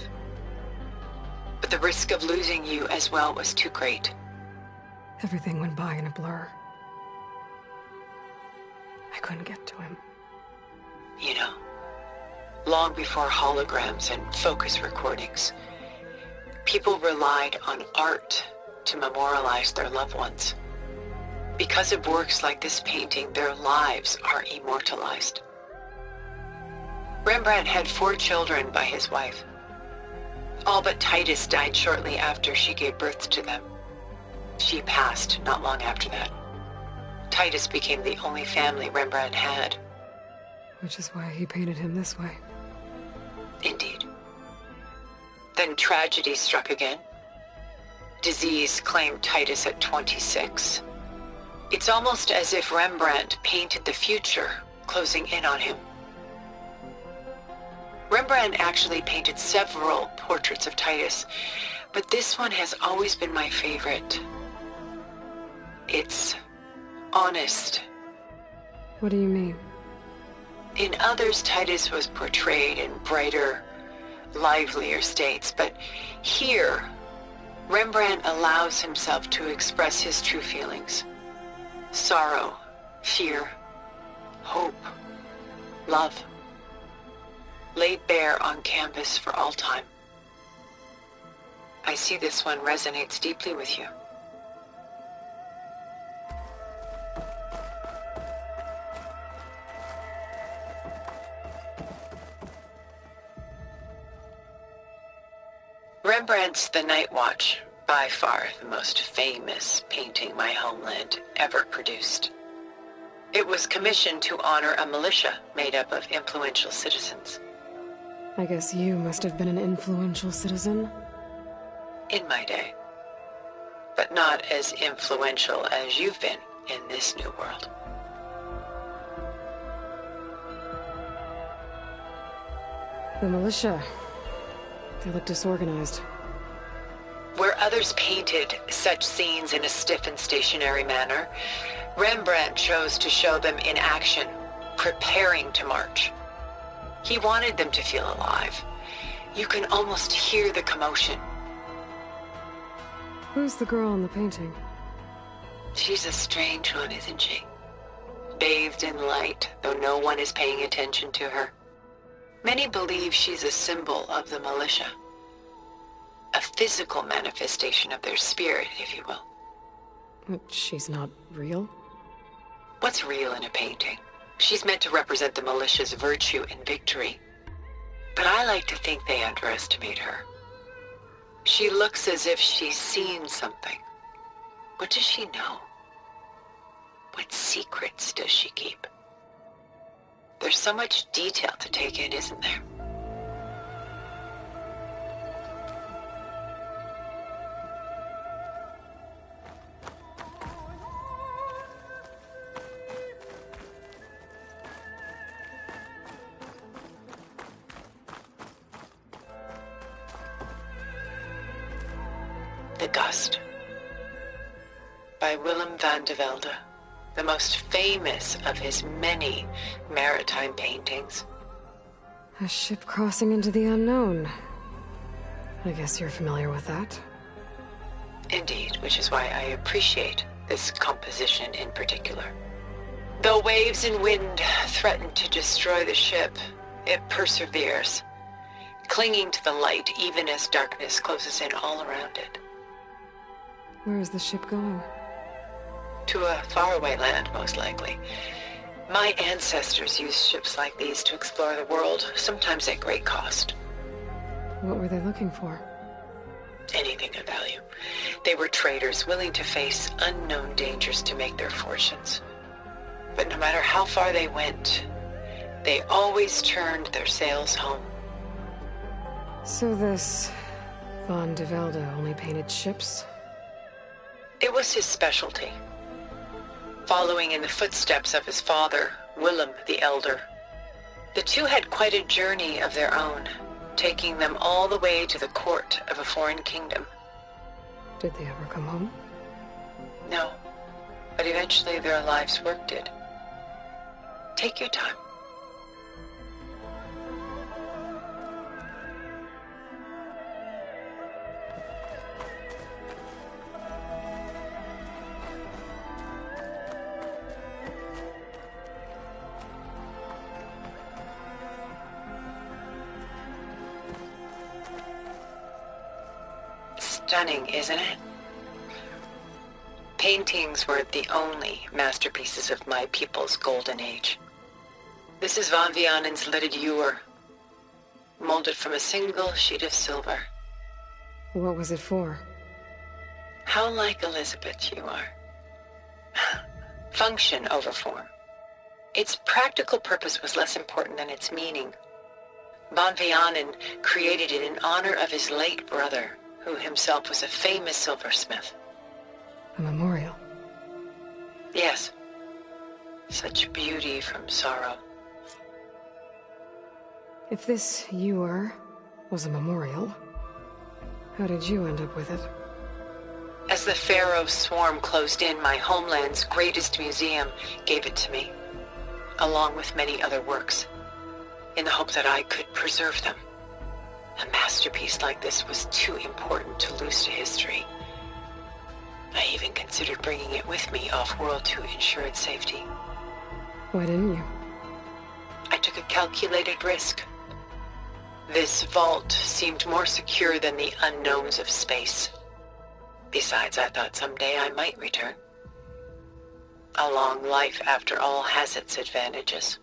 But the risk of losing you as well was too great. Everything went by in a blur. I couldn't get to him. You know, long before holograms and focus recordings, people relied on art to memorialize their loved ones. Because of works like this painting, their lives are immortalized. Rembrandt had 4 children by his wife. All but Titus died shortly after she gave birth to them. She passed not long after that. Titus became the only family Rembrandt had. Which is why he painted him this way. Indeed. Then tragedy struck again. Disease claimed Titus at 26. It's almost as if Rembrandt painted the future, closing in on him. Rembrandt actually painted several portraits of Titus, but this one has always been my favorite. It's honest. What do you mean? In others, Titus was portrayed in brighter, livelier states, but here, Rembrandt allows himself to express his true feelings. Sorrow, fear, hope, love, laid bare on canvas for all time. I see this one resonates deeply with you. Rembrandt's The Night Watch, by far the most famous painting my homeland ever produced. It was commissioned to honor a militia made up of influential citizens. I guess you must have been an influential citizen. In my day. But not as influential as you've been in this new world. The militia. They look disorganized. Where others painted such scenes in a stiff and stationary manner, Rembrandt chose to show them in action, preparing to march. He wanted them to feel alive. You can almost hear the commotion. Who's the girl in the painting? She's a strange one, isn't she? Bathed in light, though no one is paying attention to her. Many believe she's a symbol of the militia. A physical manifestation of their spirit, if you will. But she's not real? What's real in a painting? She's meant to represent the militia's virtue and victory. But I like to think they underestimate her. She looks as if she's seen something. What does she know? What secrets does she keep? There's so much detail to take in, isn't there? The Gust, by Willem van de Velde, the most famous of his many maritime paintings. A ship crossing into the unknown. I guess you're familiar with that. Indeed, which is why I appreciate this composition in particular. Though waves and wind threaten to destroy the ship, it perseveres, clinging to the light even as darkness closes in all around it. Where is the ship going? To a faraway land, most likely. My ancestors used ships like these to explore the world, sometimes at great cost. What were they looking for? Anything of value. They were traders willing to face unknown dangers to make their fortunes. But no matter how far they went, they always turned their sails home. So this Van de Velde only painted ships? It was his specialty. Following in the footsteps of his father, Willem the Elder. The two had quite a journey of their own, taking them all the way to the court of a foreign kingdom. Did they ever come home? No, but eventually their lives worked it. Take your time. Stunning, isn't it? paintings weren't the only masterpieces of my people's golden age. This is Von Vianen's lidded ewer, molded from a single sheet of silver. What was it for? How like Elizabeth you are. Function over form. Its practical purpose was less important than its meaning. Von Vianen created it in honor of his late brother, who himself was a famous silversmith. A memorial? Yes. Such beauty from sorrow. If this ewer was a memorial, how did you end up with it? As the Pharaoh's swarm closed in, my homeland's greatest museum gave it to me, along with many other works, in the hope that I could preserve them. A masterpiece like this was too important to lose to history. I even considered bringing it with me off-world to ensure its safety. Why didn't you? I took a calculated risk. This vault seemed more secure than the unknowns of space. Besides, I thought someday I might return. A long life, after all, has its advantages.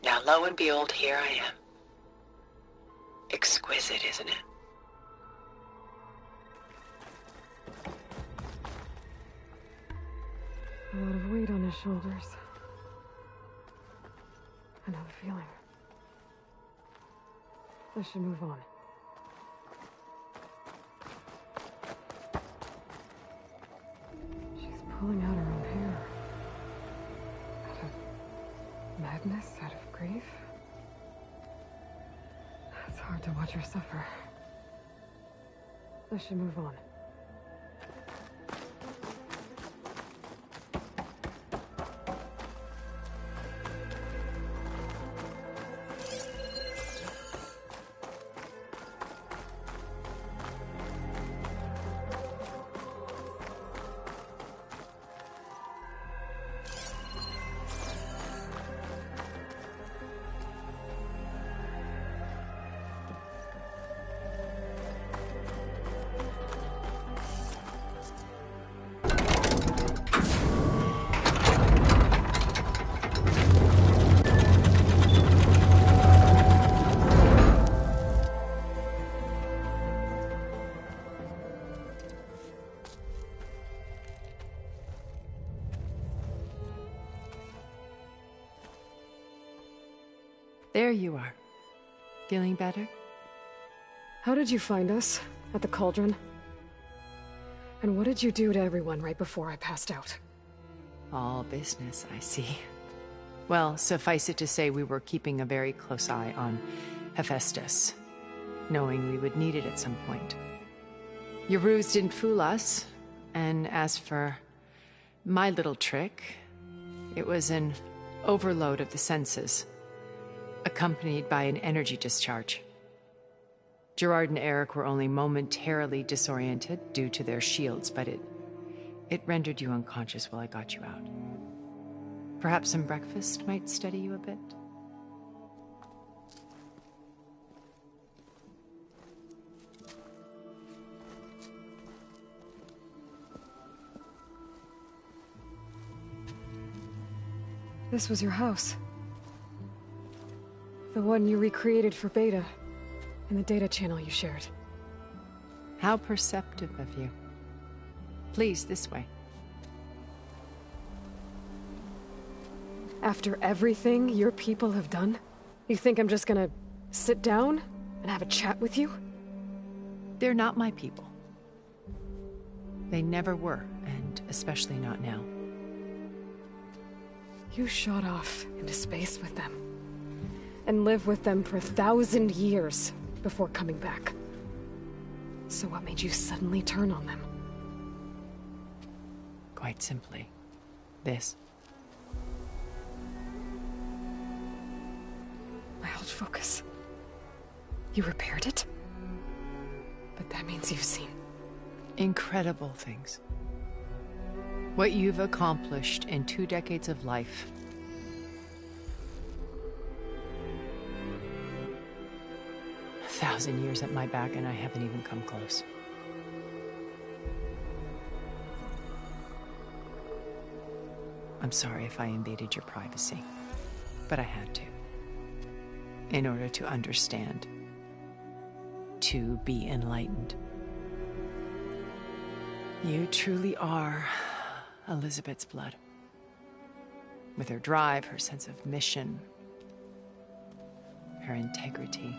Now, lo and behold, here I am. Exquisite, isn't it? A lot of weight on his shoulders. I know the feeling. I should move on. She's pulling out her own hair. Out of madness, out of grief. It's hard to watch her suffer. I should move on. There you are. Feeling better? How did you find us? At the cauldron? And what did you do to everyone right before I passed out? All business, I see. Well, suffice it to say we were keeping a very close eye on Hephaestus, knowing we would need it at some point. Your ruse didn't fool us, and as for my little trick, it was an overload of the senses, accompanied by an energy discharge. Gerard and Eric were only momentarily disoriented due to their shields, but it rendered you unconscious while I got you out. Perhaps some breakfast might steady you a bit? This was your house. The one you recreated for Beta, in the data channel you shared. How perceptive of you. Please, this way. After everything your people have done, you think I'm just gonna sit down and have a chat with you? They're not my people. They never were, and especially not now. You shot off into space with them, and lived with them for 1,000 years before coming back. So what made you suddenly turn on them? Quite simply, this. My old focus. You repaired it? But that means you've seen... incredible things. What you've accomplished in 2 decades of life. A 1,000 years at my back and I haven't even come close. I'm sorry if I invaded your privacy, but I had to. In order to understand. To be enlightened. You truly are Elizabeth's blood. With her drive, her sense of mission, her integrity.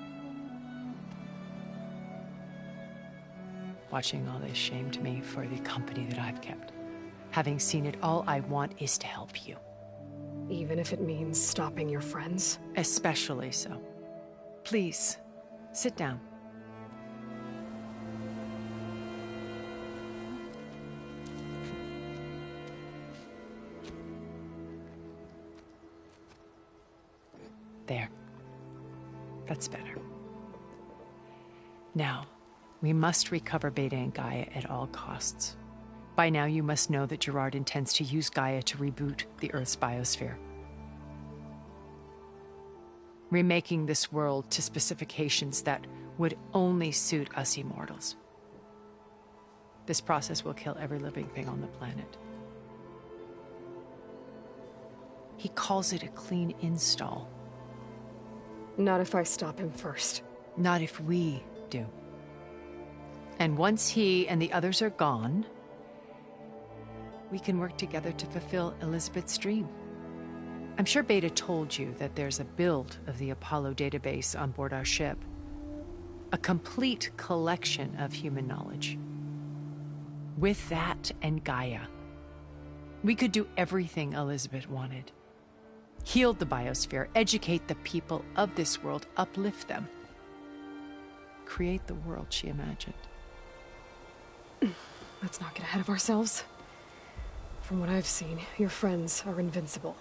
Watching all this shamed me for the company that I've kept. Having seen it, all I want is to help you. Even if it means stopping your friends? Especially so. Please, sit down. There. That's better. Now, we must recover Beta and Gaia at all costs. By now, you must know that Gerard intends to use Gaia to reboot the Earth's biosphere. Remaking this world to specifications that would only suit us immortals. This process will kill every living thing on the planet. He calls it a clean install. Not if I stop him first. Not if we do. And once he and the others are gone, we can work together to fulfill Elizabeth's dream. I'm sure Beta told you that there's a build of the Apollo database on board our ship. A complete collection of human knowledge. With that and Gaia, we could do everything Elizabeth wanted. Heal the biosphere, educate the people of this world, uplift them. Create the world she imagined. Let's not get ahead of ourselves. From what I've seen, your friends are invincible.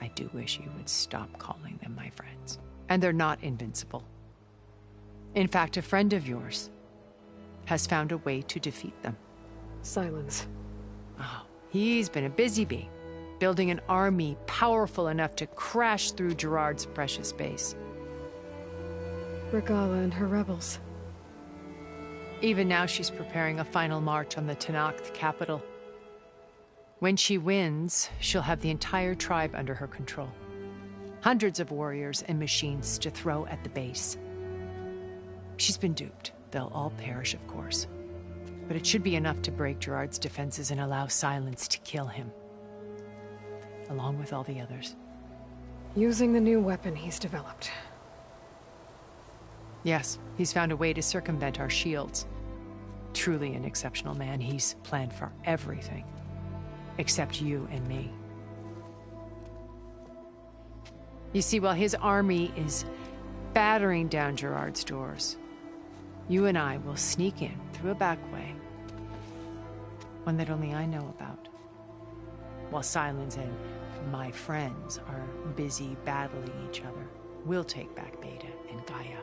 I do wish you would stop calling them my friends. And they're not invincible. In fact, a friend of yours has found a way to defeat them. Silence. Oh, he's been a busy bee. Building an army powerful enough to crash through Gerard's precious base. Regala and her rebels. Even now she's preparing a final march on the Tenakth capital. When she wins, she'll have the entire tribe under her control. Hundreds of warriors and machines to throw at the base. She's been duped. They'll all perish, of course. But it should be enough to break Gerard's defenses and allow Silence to kill him. Along with all the others. Using the new weapon he's developed. Yes, he's found a way to circumvent our shields. Truly an exceptional man. He's planned for everything. Except you and me. You see, while his army is battering down Gerard's doors, you and I will sneak in through a back way. One that only I know about. While Silence and my friends are busy battling each other, we'll take back Beta and Gaia.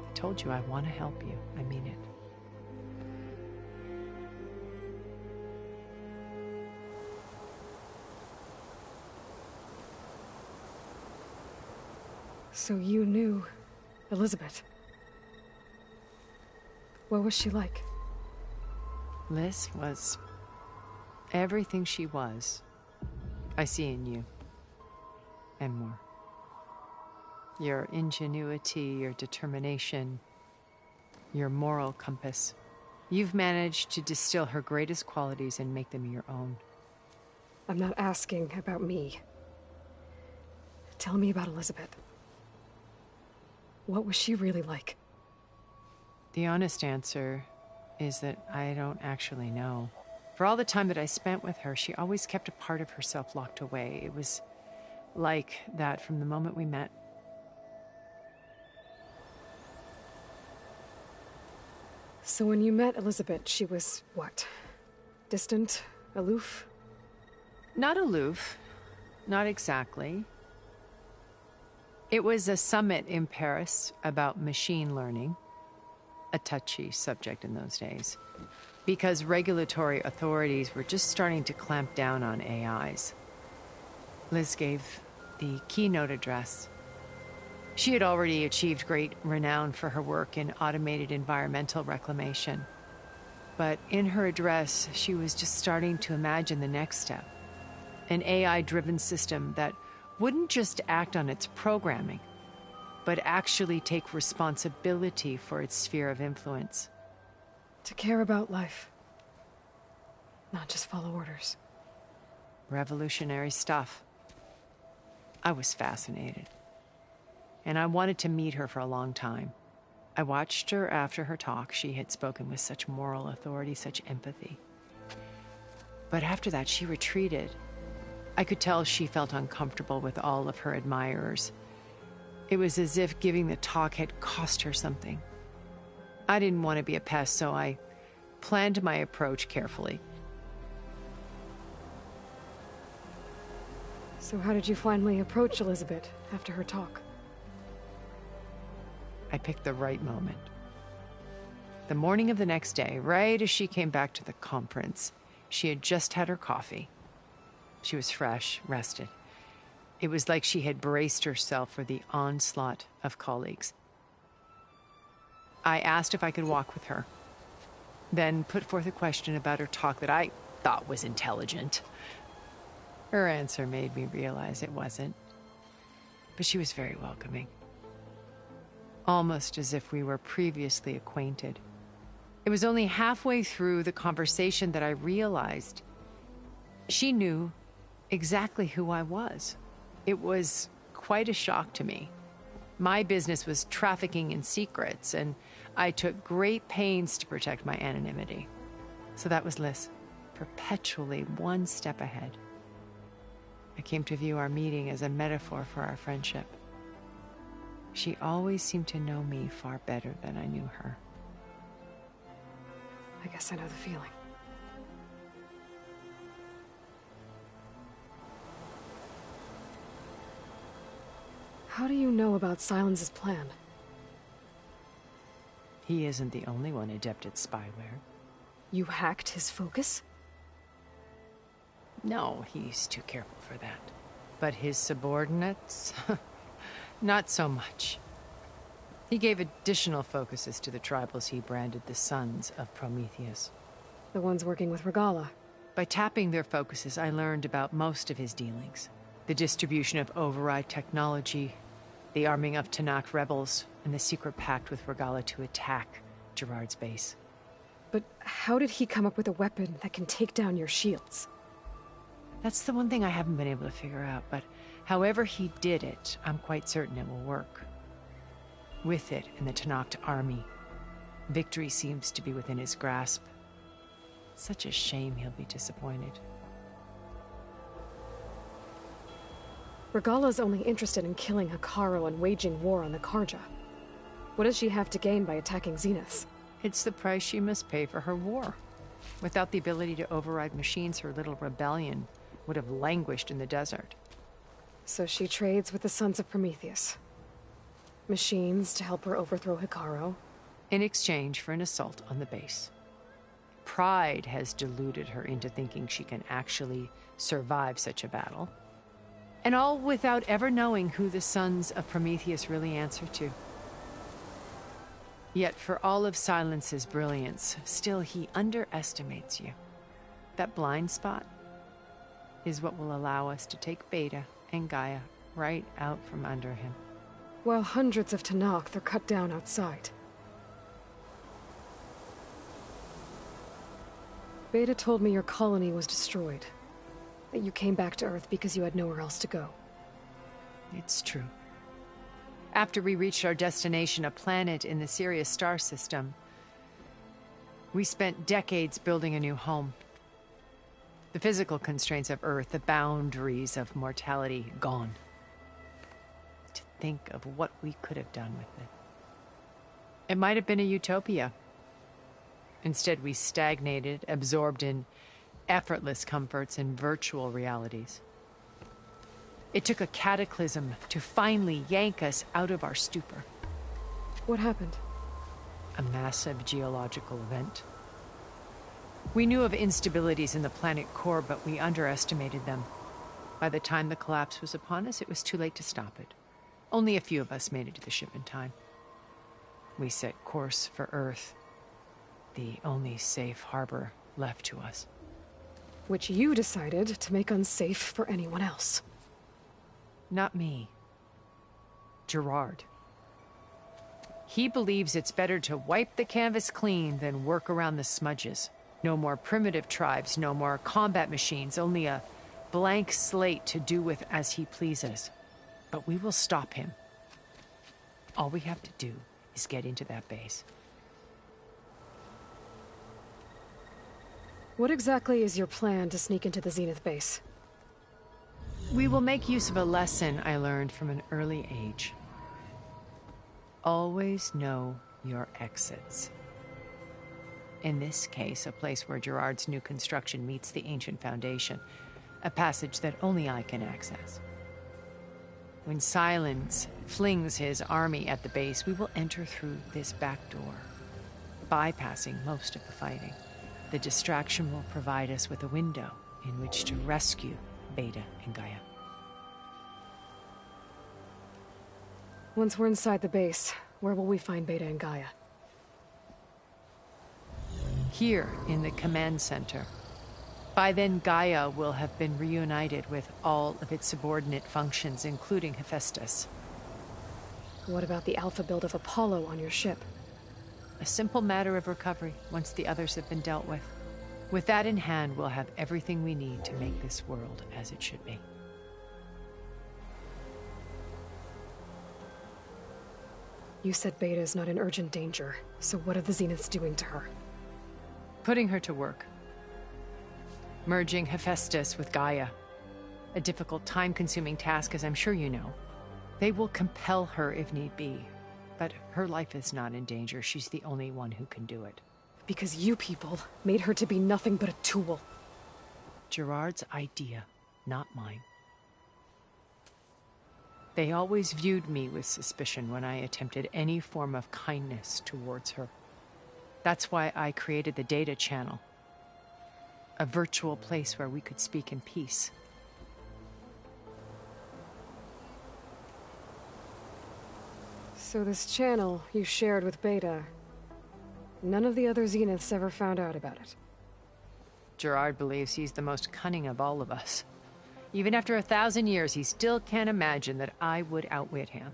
I told you I want to help you. I mean it. So you knew Elizabeth. What was she like? Liz was everything she was. I see in you. And more. Your ingenuity, your determination, your moral compass. You've managed to distill her greatest qualities and make them your own. I'm not asking about me. Tell me about Elizabeth. What was she really like? The honest answer is that I don't actually know. For all the time that I spent with her, she always kept a part of herself locked away. It was like that from the moment we met. So when you met Elizabeth, she was what? Distant? Aloof? Not aloof. Not exactly. It was a summit in Paris about machine learning. A touchy subject in those days. Because regulatory authorities were just starting to clamp down on AIs. Liz gave the keynote address. She had already achieved great renown for her work in automated environmental reclamation. But in her address, she was just starting to imagine the next step. An AI-driven system that wouldn't just act on its programming, but actually take responsibility for its sphere of influence. To care about life. Not just follow orders. Revolutionary stuff. I was fascinated. And I wanted to meet her for a long time. I watched her after her talk. She had spoken with such moral authority, such empathy. But after that, she retreated. I could tell she felt uncomfortable with all of her admirers. It was as if giving the talk had cost her something. I didn't want to be a pest, so I planned my approach carefully. So how did you finally approach Elizabeth after her talk? I picked the right moment. The morning of the next day, right as she came back to the conference, she had just had her coffee. She was fresh, rested. It was like she had braced herself for the onslaught of colleagues. I asked if I could walk with her, then put forth a question about her talk that I thought was intelligent. Her answer made me realize it wasn't, but she was very welcoming. Almost as if we were previously acquainted. It was only halfway through the conversation that I realized she knew exactly who I was. It was quite a shock to me. My business was trafficking in secrets, and I took great pains to protect my anonymity. So that was Liz, perpetually one step ahead. I came to view our meeting as a metaphor for our friendship. She always seemed to know me far better than I knew her. I guess I know the feeling. How do you know about Silence's plan? He isn't the only one adept at spyware. You hacked his focus? No, he's too careful for that. But his subordinates? Not so much. He gave additional focuses to the tribals he branded the Sons of Prometheus. The ones working with Regala. By tapping their focuses, I learned about most of his dealings. The distribution of override technology, the arming of Tanakh rebels, and the secret pact with Regala to attack Gerard's base. But how did he come up with a weapon that can take down your shields? That's the one thing I haven't been able to figure out, but however he did it, I'm quite certain it will work. With it and the Tanakh army, victory seems to be within his grasp. Such a shame he'll be disappointed. Regala's only interested in killing Hekarro and waging war on the Karja. What does she have to gain by attacking Zenith? It's the price she must pay for her war. Without the ability to override machines, her little rebellion would have languished in the desert. So she trades with the Sons of Prometheus. Machines to help her overthrow Hekarro. In exchange for an assault on the base. Pride has deluded her into thinking she can actually survive such a battle. And all without ever knowing who the Sons of Prometheus really answer to. Yet for all of Silence's brilliance, still he underestimates you. That blind spot is what will allow us to take Beta and Gaia right out from under him. While hundreds of Tanakh are cut down outside. Beta told me your colony was destroyed. That you came back to Earth because you had nowhere else to go. It's true. After we reached our destination, a planet in the Sirius star system, we spent decades building a new home. The physical constraints of Earth, the boundaries of mortality, gone. To think of what we could have done with it. It might have been a utopia. Instead, we stagnated, absorbed in effortless comforts and virtual realities. It took a cataclysm to finally yank us out of our stupor. What happened? A massive geological event. We knew of instabilities in the planet core, but we underestimated them. By the time the collapse was upon us, it was too late to stop it. Only a few of us made it to the ship in time. We set course for Earth, the only safe harbor left to us. Which you decided to make unsafe for anyone else. Not me. Gerard. He believes it's better to wipe the canvas clean than work around the smudges. No more primitive tribes, no more combat machines, only a blank slate to do with as he pleases. But we will stop him. All we have to do is get into that base. What exactly is your plan to sneak into the Zenith base? We will make use of a lesson I learned from an early age. Always know your exits. In this case, a place where Gerard's new construction meets the ancient foundation, a passage that only I can access. When Silence flings his army at the base, we will enter through this back door, bypassing most of the fighting. The distraction will provide us with a window in which to rescue Beta and Gaia. Once we're inside the base, where will we find Beta and Gaia? Here in the command center. By then, Gaia will have been reunited with all of its subordinate functions, including Hephaestus. What about the alpha build of Apollo on your ship? A simple matter of recovery once the others have been dealt with. With that in hand, we'll have everything we need to make this world as it should be. You said Beta is not in urgent danger, so what are the Zeniths doing to her? Putting her to work. Merging Hephaestus with Gaia. A difficult, time-consuming task, as I'm sure you know. They will compel her if need be. But her life is not in danger. She's the only one who can do it. Because you people made her to be nothing but a tool. Gerard's idea, not mine. They always viewed me with suspicion when I attempted any form of kindness towards her. That's why I created the data channel. A virtual place where we could speak in peace. So this channel you shared with Beta, none of the other Zeniths ever found out about it? Gerard believes he's the most cunning of all of us. Even after 1,000 years, he still can't imagine that I would outwit him.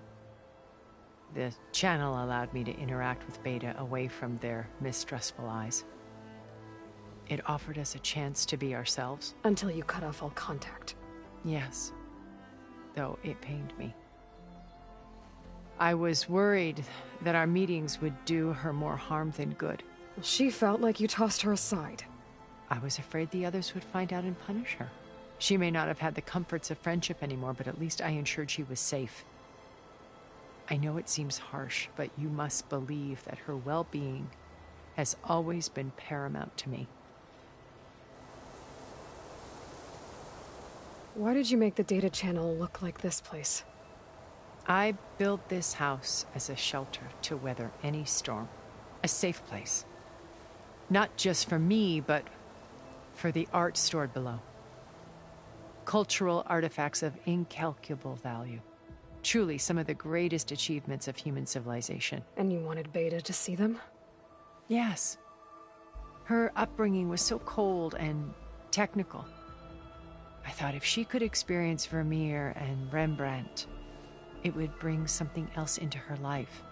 The channel allowed me to interact with Beta away from their mistrustful eyes. It offered us a chance to be ourselves. Until you cut off all contact. Yes. Though it pained me. I was worried that our meetings would do her more harm than good. Well, she felt like you tossed her aside. I was afraid the others would find out and punish her. She may not have had the comforts of friendship anymore, but at least I ensured she was safe. I know it seems harsh, but you must believe that her well-being has always been paramount to me. Why did you make the data channel look like this place? I built this house as a shelter to weather any storm. A safe place. Not just for me, but for the art stored below. Cultural artifacts of incalculable value. Truly some of the greatest achievements of human civilization. And you wanted Beta to see them? Yes. Her upbringing was so cold and technical. I thought if she could experience Vermeer and Rembrandt, it would bring something else into her life.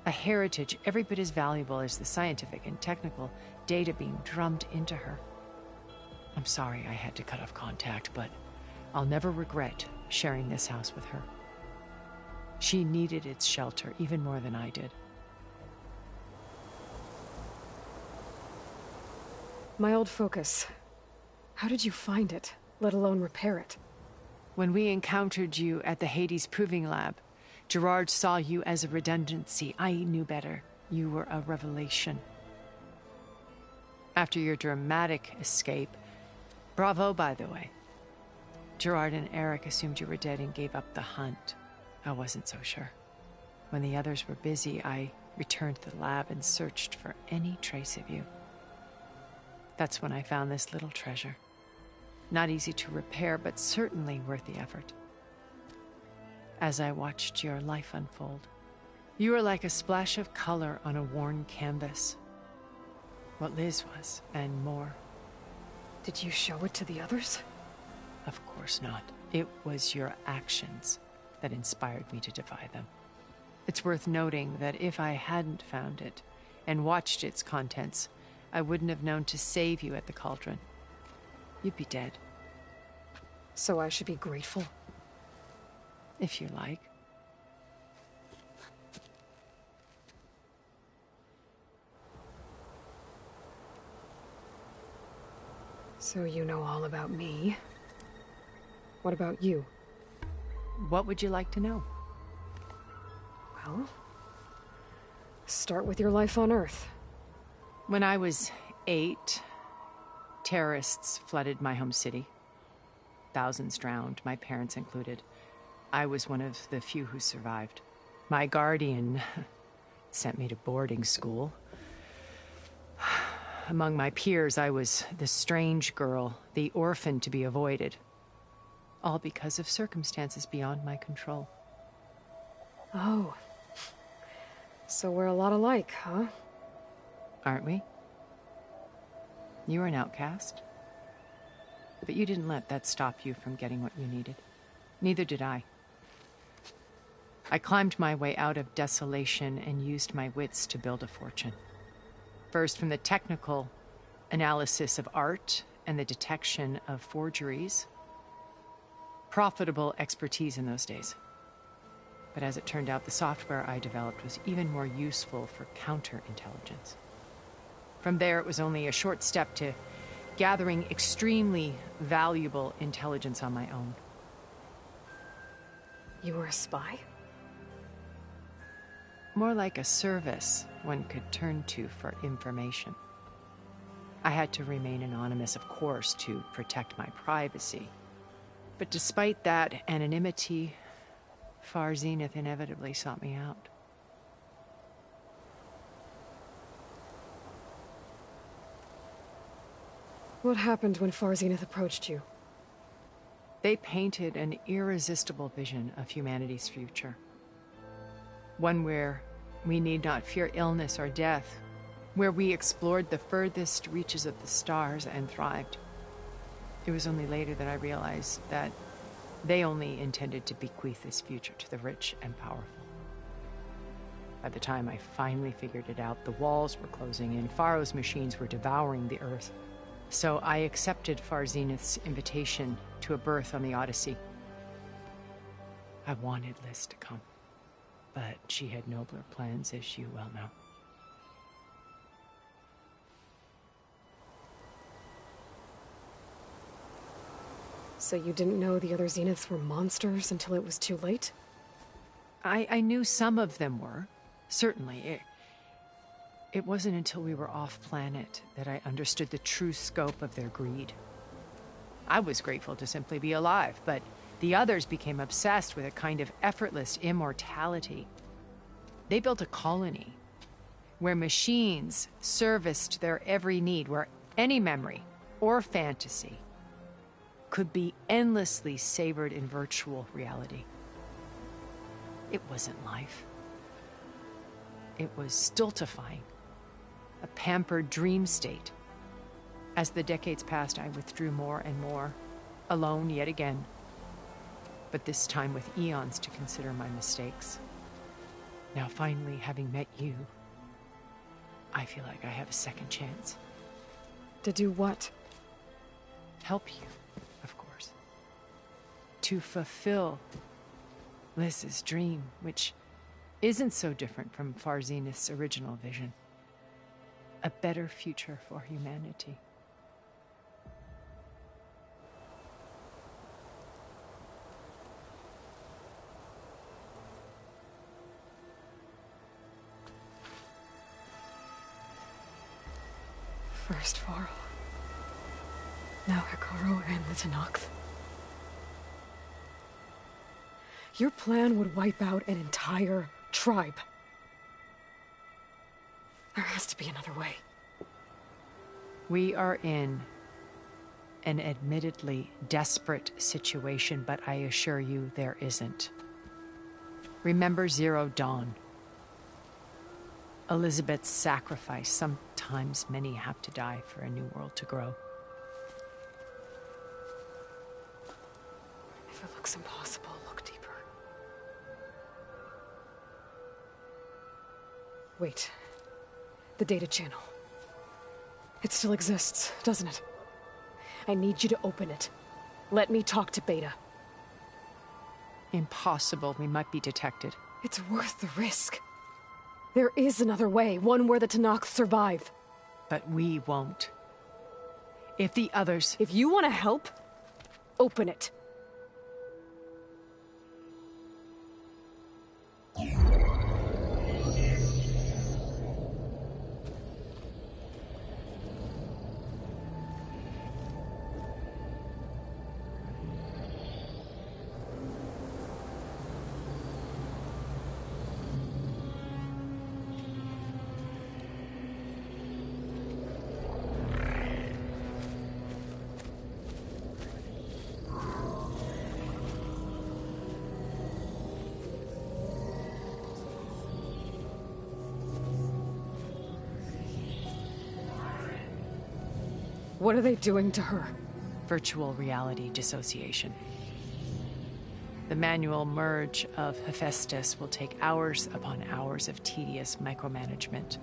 A heritage every bit as valuable as the scientific and technical data being drummed into her. I'm sorry I had to cut off contact, but I'll never regret sharing this house with her. She needed its shelter even more than I did. My old focus. How did you find it, let alone repair it? When we encountered you at the Hades Proving Lab, Gerard saw you as a redundancy. I knew better. You were a revelation. After your dramatic escape, bravo, by the way. Gerard and Eric assumed you were dead and gave up the hunt. I wasn't so sure. When the others were busy, I returned to the lab and searched for any trace of you. That's when I found this little treasure. Not easy to repair, but certainly worth the effort. As I watched your life unfold, you were like a splash of color on a worn canvas. What Liz was, and more. Did you show it to the others? Of course not. It was your actions that inspired me to defy them. It's worth noting that if I hadn't found it and watched its contents, I wouldn't have known to save you at the cauldron. You'd be dead. So I should be grateful? If you like. So you know all about me. What about you? What would you like to know? Well, start with your life on Earth. When I was 8, terrorists flooded my home city. Thousands drowned, my parents included. I was one of the few who survived. My guardian sent me to boarding school. Among my peers, I was the strange girl, the orphan to be avoided. All because of circumstances beyond my control. Oh. So we're a lot alike, huh? Aren't we? You were an outcast. But you didn't let that stop you from getting what you needed. Neither did I. I climbed my way out of desolation and used my wits to build a fortune. First, from the technical analysis of art and the detection of forgeries. Profitable expertise in those days. But as it turned out, the software I developed was even more useful for counterintelligence. From there, it was only a short step to gathering extremely valuable intelligence on my own. You were a spy? More like a service one could turn to for information. I had to remain anonymous, of course, to protect my privacy. But despite that anonymity, Far Zenith inevitably sought me out. What happened when Far Zenith approached you? They painted an irresistible vision of humanity's future. One where we need not fear illness or death, where we explored the furthest reaches of the stars and thrived. It was only later that I realized that they only intended to bequeath this future to the rich and powerful. By the time I finally figured it out, the walls were closing in, Pharaoh's machines were devouring the Earth. So I accepted Far Zenith's invitation to a berth on the Odyssey. I wanted Liz to come, but she had nobler plans, as you well know. So you didn't know the other Zeniths were monsters until it was too late? I knew some of them were, certainly. It wasn't until we were off-planet that I understood the true scope of their greed. I was grateful to simply be alive, but the others became obsessed with a kind of effortless immortality. They built a colony where machines serviced their every need, where any memory or fantasy could be endlessly savored in virtual reality. It wasn't life. It was stultifying, a pampered dream state. As the decades passed, I withdrew more and more, alone yet again, but this time with eons to consider my mistakes. Now finally, having met you, I feel like I have a second chance. To do what? Help you, of course. To fulfill Liz's dream, which isn't so different from Far Zenith's original vision. A better future for humanity. First Varl. Now Hikaru and the Tenakth. Your plan would wipe out an entire tribe. There has to be another way. We are in an admittedly desperate situation, but I assure you there isn't. Remember Zero Dawn. Elizabeth's sacrifice. Sometimes many have to die for a new world to grow. looks impossible. Look deeper. Wait. The data channel. It still exists, doesn't it? I need you to open it. Let me talk to Beta. Impossible. We might be detected. It's worth the risk. There is another way, one where the Tenakth survive. But we won't. If the others... If you want to help, open it. What are they doing to her? Virtual reality dissociation. The manual merge of Hephaestus will take hours upon hours of tedious micromanagement.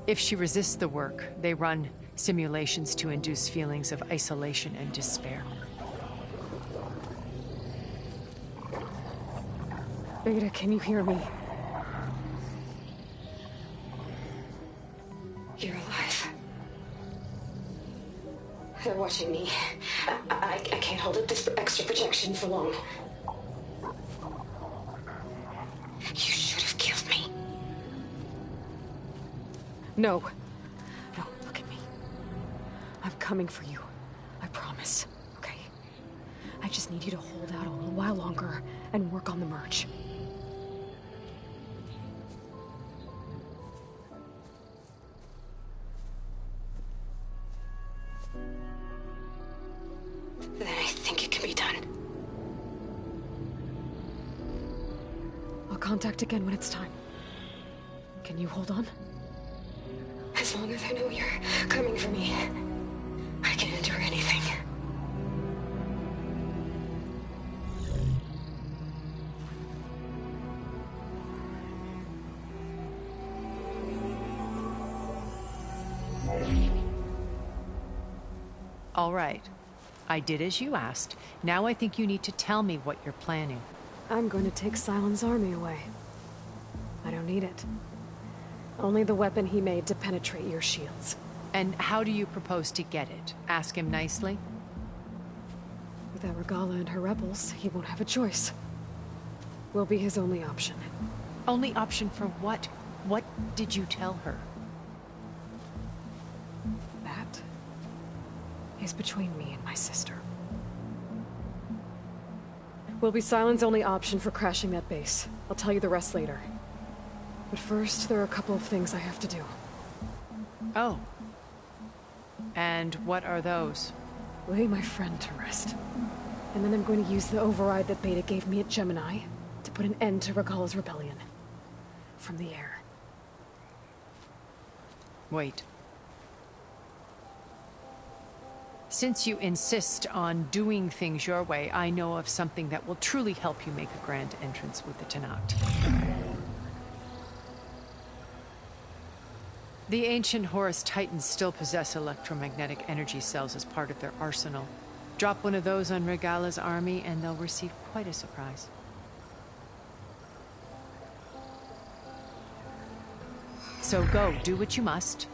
If she resists the work, they run simulations to induce feelings of isolation and despair. Beta, can you hear me? You're alive. They're watching me. I can't hold up this extra projection for long. You should have killed me. No. No, look at me. I'm coming for you. I promise, okay? I just need you to hold out a little while longer and work on the merge. Then I think it can be done. I'll contact again when it's time. Can you hold on? As long as I know you're coming for me, I can endure anything. All right. I did as you asked. Now I think you need to tell me what you're planning. I'm going to take Sylens' army away. I don't need it. Only the weapon he made to penetrate your shields. And how do you propose to get it? Ask him nicely? Without Regala and her rebels, he won't have a choice. We'll be his only option. Only option for what? What did you tell her? That is between me and my sister. Will be Sylens' only option for crashing that base. I'll tell you the rest later. But first, there are a couple of things I have to do. Oh. And what are those? Lay my friend to rest. And then I'm going to use the override that Beta gave me at Gemini to put an end to Regala's rebellion. From the air. Wait. Since you insist on doing things your way, I know of something that will truly help you make a grand entrance with the Tenakth. The ancient Horus Titans still possess electromagnetic energy cells as part of their arsenal. Drop one of those on Regala's army and they'll receive quite a surprise. So go, do what you must.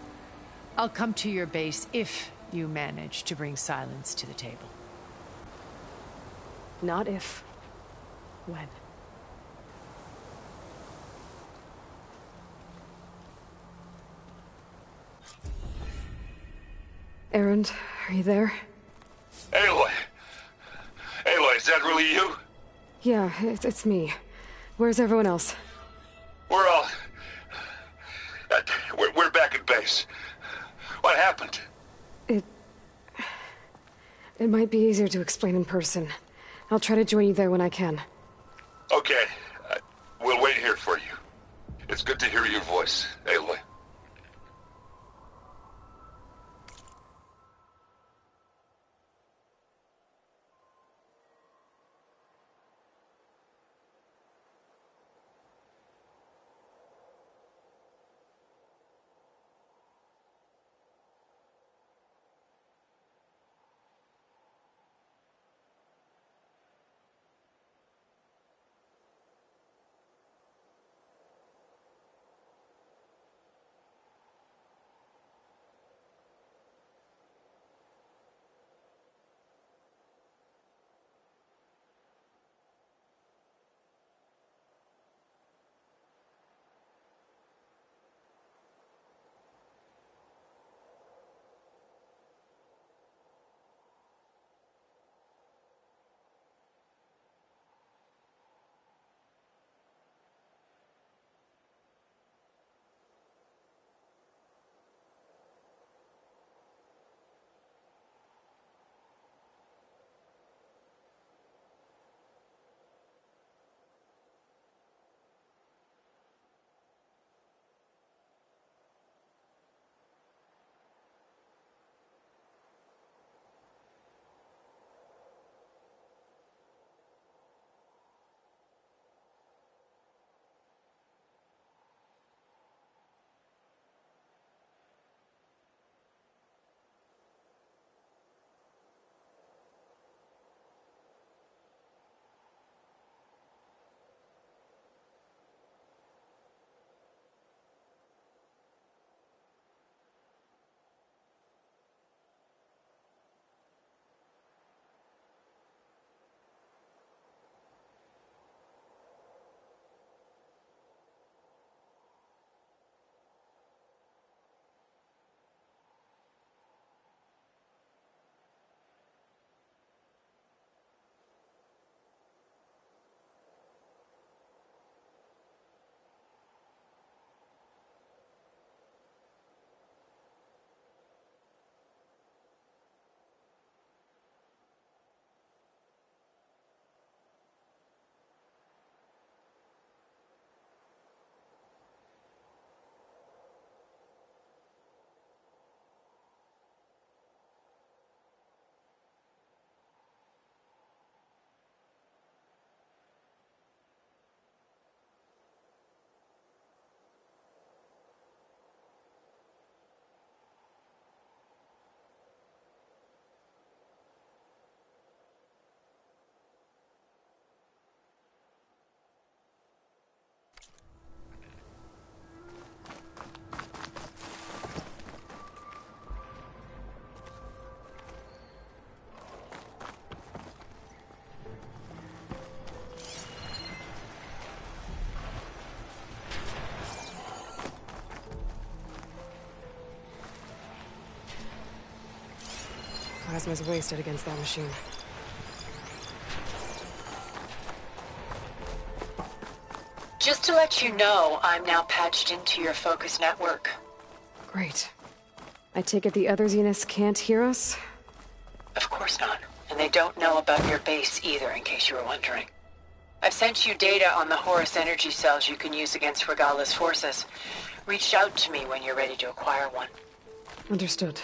I'll come to your base if you manage to bring Sylens to the table. Not if. When. Erend, are you there? Aloy! Aloy, is that really you? Yeah, it's me. Where's everyone else? We're all... We're back at base. What happened? It might be easier to explain in person. I'll try to join you there when I can. Okay. We'll wait here for you. It's good to hear your voice, Aloy. plasma's wasted against that machine. Just to let you know, I'm now patched into your focus network. Great. I take it the other Zeniths can't hear us? Of course not. And they don't know about your base either, in case you were wondering. I've sent you data on the Horus energy cells you can use against Regala's forces. Reach out to me when you're ready to acquire one. Understood.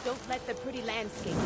Don't let the pretty landscape